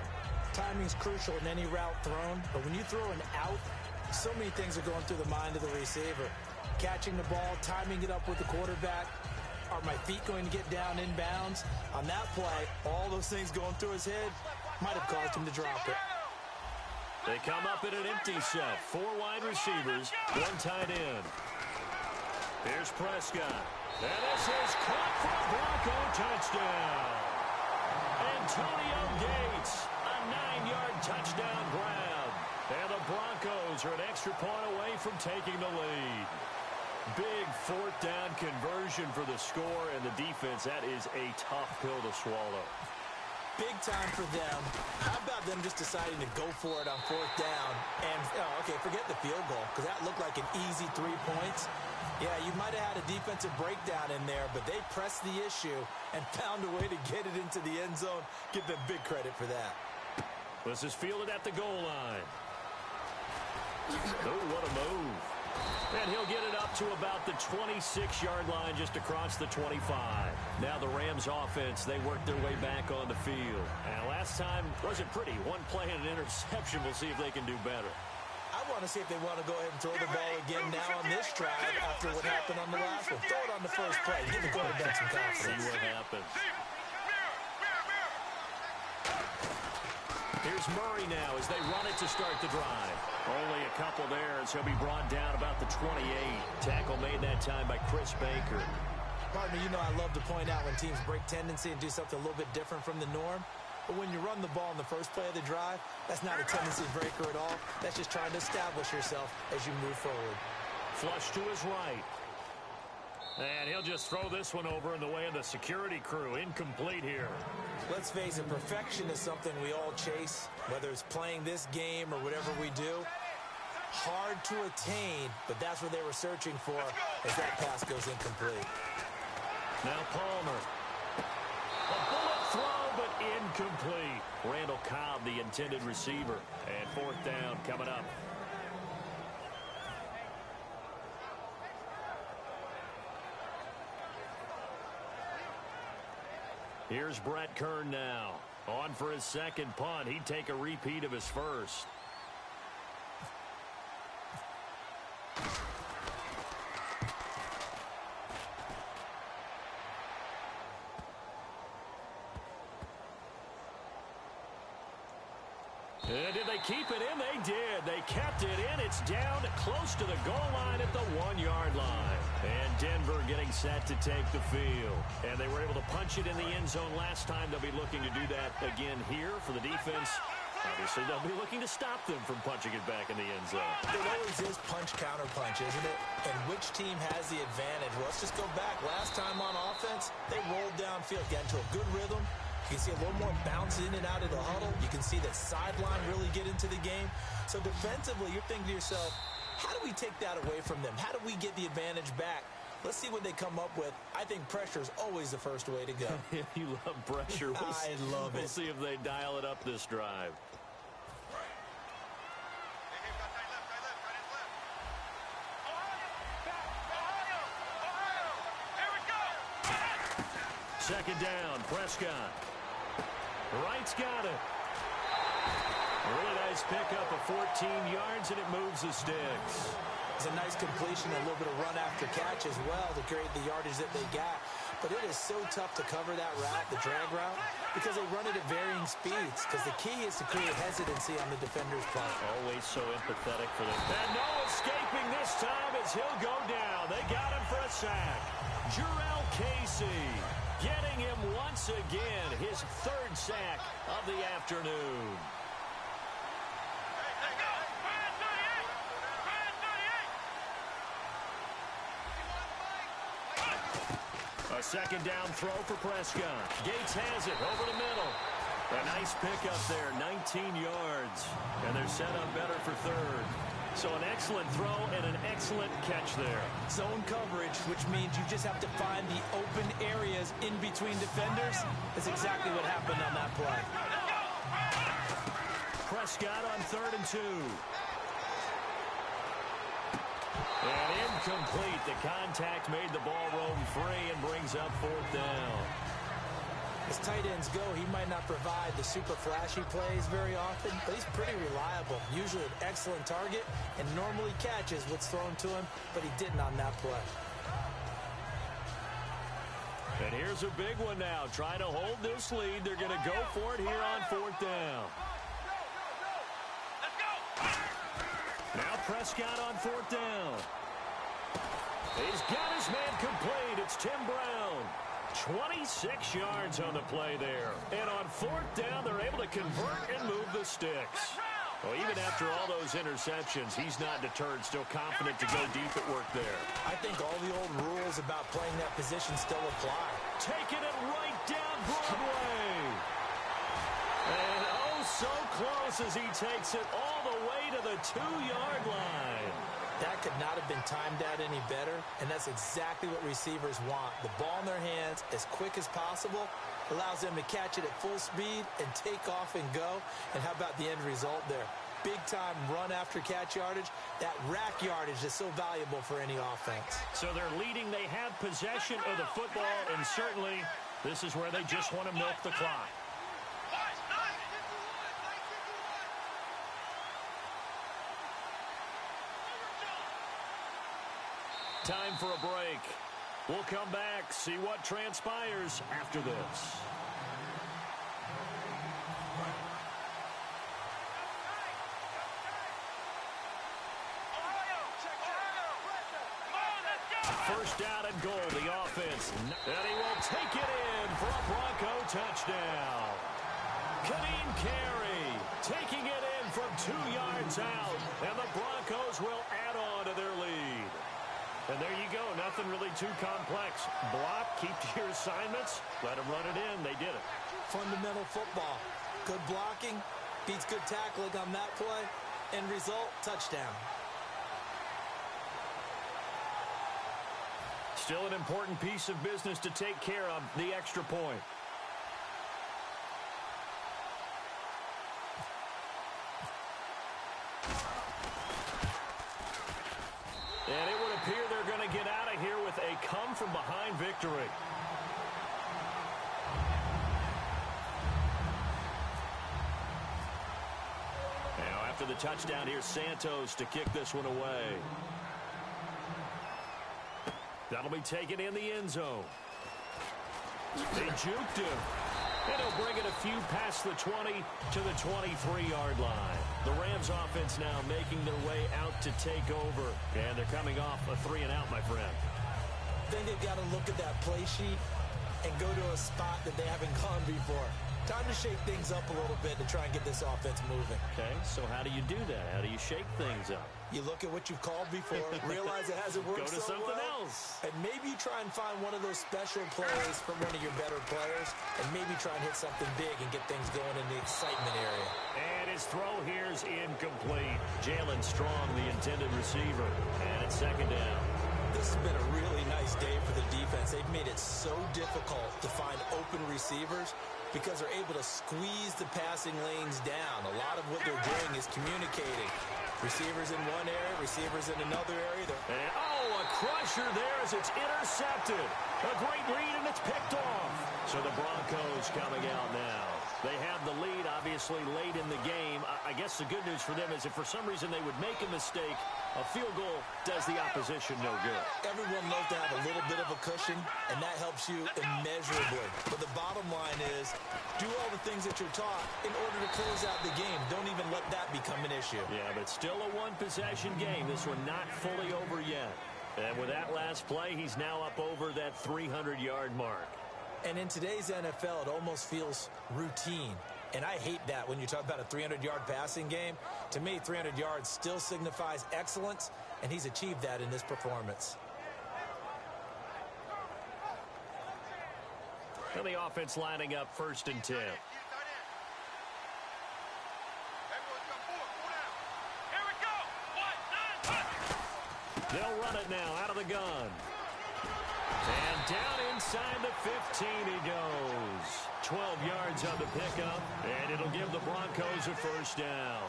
Timing's crucial in any route thrown, but when you throw an out, so many things are going through the mind of the receiver. Catching the ball, timing it up with the quarterback. Are my feet going to get down in bounds? On that play, all those things going through his head might have caused him to drop it. They come up in an empty set. 4 wide receivers, 1 tight end. Here's Prescott. And this is caught for a Bronco touchdown. Antonio Gates, a 9-yard touchdown grab. And the Broncos are an extra point away from taking the lead. Big 4th down conversion for the score, and the defense, that is a tough pill to swallow. Big time for them. How about them just deciding to go for it on 4th down? And, okay, forget the field goal, because that looked like an easy 3 points. Yeah, you might have had a defensive breakdown in there, but they pressed the issue and found a way to get it into the end zone. Give them big credit for that. This is fielded at the goal line. Oh, what a move. And he'll get it up to about the 26-yard line, just across the 25. Now the Rams offense, they work their way back on the field. And last time wasn't pretty. 1 play and an interception. We'll see if they can do better. I want to see if they want to go ahead and throw the ball again now on this drive after what happened on the last one. Throw it on the first play. Give the quarterback some confidence. See what happens. Here's Murray now as they run it to start the drive. Only a couple there as he'll be brought down about the 28. Tackle made that time by Chris Baker. Partner, you know I love to point out when teams break tendency and do something a little bit different from the norm. But when you run the ball in the first play of the drive, that's not a tendency breaker at all. That's just trying to establish yourself as you move forward. Flush to his right. And he'll just throw this one over in the way of the security crew. Incomplete here. Let's face it, perfection is something we all chase, whether it's playing this game or whatever we do. Hard to attain, but that's what they were searching for as that pass goes incomplete. Now Palmer. A bullet throw, but incomplete. Randall Cobb, the intended receiver. And 4th down coming up. Here's Brett Kern now. On for his second punt. He'd take a repeat of his first. And did they keep it in? They did. They kept it in. It's down close to the goal line at the 1-yard line. And Denver getting set to take the field. And they were able to punch it in the end zone last time. They'll be looking to do that again here for the defense. Obviously, they'll be looking to stop them from punching it back in the end zone. It always is punch-counter-punch, isn't it? And which team has the advantage? Well, let's just go back. Last time on offense, they rolled downfield, got into a good rhythm. You can see a little more bounce in and out of the huddle. You can see that sideline really get into the game. So defensively, you're thinking to yourself, how do we take that away from them? How do we get the advantage back? Let's see what they come up with. I think pressure is always the first way to go. You love pressure. I love it. We'll see if they dial it up this drive. Second down, Prescott. Wright's got it. Really nice pickup of 14 yards, and it moves the sticks. It's a nice completion, a little bit of run after catch as well to create the yardage that they got. But it is so tough to cover that route, the drag route, because they run it at varying speeds. Because the key is to create hesitancy on the defender's part. Always so empathetic for them. And no escaping this time as he'll go down. They got him for a sack. Jarrell Casey getting him once again, his third sack of the afternoon. A second down throw for Prescott. Gates has it over the middle. A nice pickup there, 19 yards. And they're set up better for third. So an excellent throw and an excellent catch there. Zone coverage, which means you just have to find the open areas in between defenders. That's exactly what happened on that play. Prescott on 3rd and 2. And incomplete. The contact made the ball roam free and brings up 4th down. As tight ends go, he might not provide the super flashy plays very often, but he's pretty reliable. Usually an excellent target and normally catches what's thrown to him, but he didn't on that play. And here's a big one now. Trying to hold this lead. They're going to go for it here on 4th down. Now Prescott on 4th down. He's got his man complete. It's Tim Brown. 26 yards on the play there. And on 4th down, they're able to convert and move the sticks. Well, even after all those interceptions, he's not deterred, still confident to go deep at work there. I think all the old rules about playing that position still apply. Taking it right down Broadway. And oh, so close as he takes it all the way to the 2-yard line. That could not have been timed out any better, and that's exactly what receivers want. The ball in their hands as quick as possible allows them to catch it at full speed and take off and go. And how about the end result there? Big-time run after catch yardage. That rack yardage is so valuable for any offense. So they're leading. They have possession of the football, and certainly this is where they just want to milk the clock. Time for a break. We'll come back, see what transpires after this. First down and goal, the offense. And he will take it in for a Bronco touchdown. Kadeem Carey taking it in from 2 yards out. And the Broncos will add on to their lead. And there you go, nothing really too complex. Block, keep to your assignments, let them run it in. They did it. Fundamental football. Good blocking, beats good tackling on that play. End result, touchdown. Still an important piece of business to take care of, the extra point. And it would appear they're going to get out of here with a come-from-behind victory. Now, after the touchdown, here's Santos to kick this one away. That'll be taken in the end zone. They juked him. And he'll bring it a few past the 20 to the 23-yard line. The Rams offense now making their way out to take over. And they're coming off a 3-and-out, my friend. I think they've got to look at that play sheet and go to a spot that they haven't gone before. Time to shake things up a little bit to try and get this offense moving. Okay, so how do you do that? How do you shake things up? You look at what you've called before, realize it hasn't worked Go to so something well, else. and maybe you try and find one of those special plays from one of your better players, and maybe try and hit something big and get things going in the excitement area. And his throw here is incomplete. Jalen Strong, the intended receiver, and it's second down. This has been a really nice day for the defense. They've made it so difficult to find open receivers because they're able to squeeze the passing lanes down. A lot of what they're doing is communicating. Receivers in one area, receivers in another area. And, oh, a crusher there as it's intercepted. A great read, and it's picked off. So the Broncos coming out now. They have the lead, obviously, late in the game. I guess the good news for them is if for some reason they would make a mistake, A field goal does the opposition no good. Everyone loves to have a little bit of a cushion, and that helps you immeasurably. But the bottom line is, do all the things that you're taught in order to close out the game. Don't even let that become an issue. Yeah, but still a one-possession game. This one not fully over yet. And with that last play, he's now up over that 300-yard mark. And in today's NFL, it almost feels routine. And I hate that when you talk about a 300-yard passing game. To me, 300 yards still signifies excellence, and he's achieved that in this performance. And the offense lining up 1st and 10. They'll run it now out of the gun. And down inside the 15 he goes. 12 yards on the pickup, and it'll give the Broncos a 1st down.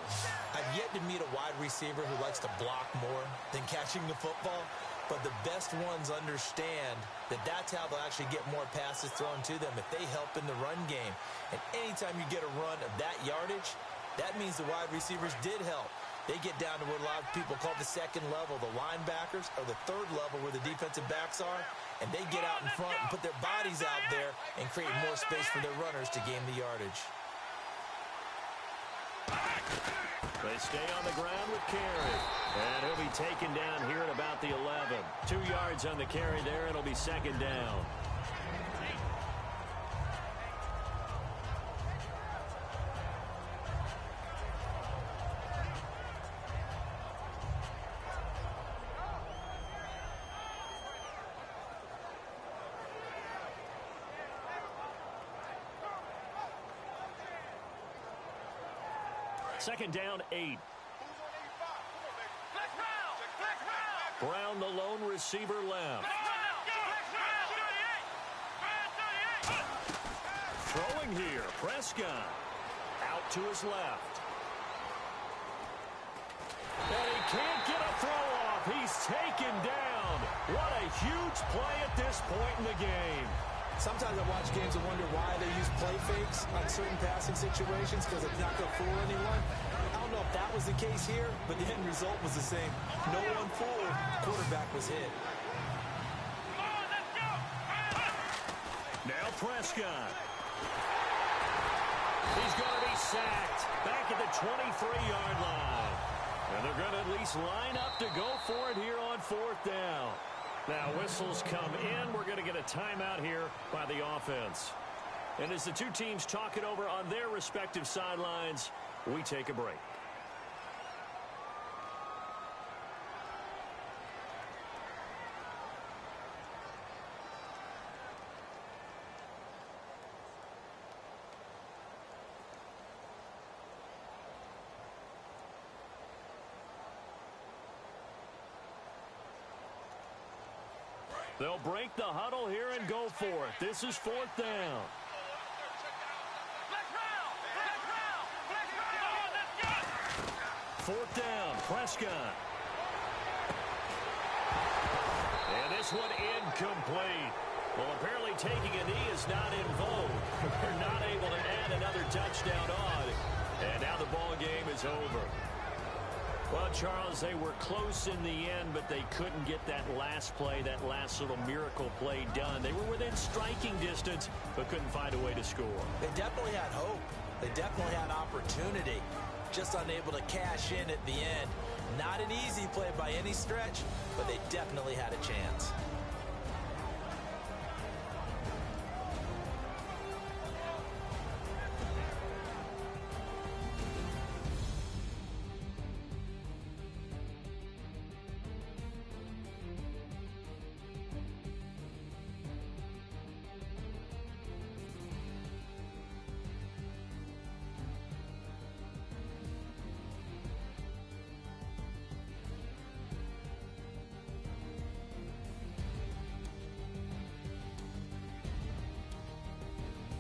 I've yet to meet a wide receiver who likes to block more than catching the football, but the best ones understand that that's how they'll actually get more passes thrown to them if they help in the run game. And anytime you get a run of that yardage, that means the wide receivers did help. They get down to what a lot of people call the 2nd level, the linebackers, or the 3rd level where the defensive backs are, and they get out in front and put their bodies out there and create more space for their runners to gain the yardage. They stay on the ground with carry, and he'll be taken down here at about the 11. 2 yards on the carry there, it'll be 2nd down. Second down, 8. Brown, the lone receiver, left. Throwing here, Prescott. Out to his left. And he can't get a throw off. He's taken down. What a huge play at this point in the game. Sometimes I watch games and wonder why they use play fakes on certain passing situations because it's not going to fool anyone. I don't know if that was the case here, but the end result was the same. No one fooled. Quarterback was hit. Now Prescott. He's going to be sacked back at the 23-yard line. And they're going to at least line up to go for it here on 4th down. Now whistles come in. We're going to get a timeout here by the offense. And as the two teams talk it over on their respective sidelines, we take a break. They'll break the huddle here and go for it. This is 4th down. Fourth down, Prescott. And this one incomplete. Well, apparently taking a knee is not in vogue. They're not able to add another touchdown on. And now the ball game is over. Well, Charles, they were close in the end, but they couldn't get that last play, that last little miracle play done. They were within striking distance, but couldn't find a way to score. They definitely had hope. They definitely had opportunity. Just unable to cash in at the end. Not an easy play by any stretch, but they definitely had a chance.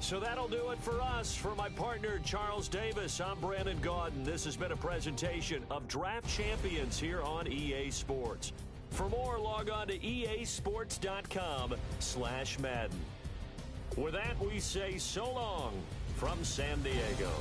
So that'll do it for us. For my partner, Charles Davis, I'm Brandon Gaudin. This has been a presentation of Draft Champions here on EA Sports. For more, log on to easports.com/Madden. With that, we say so long from San Diego.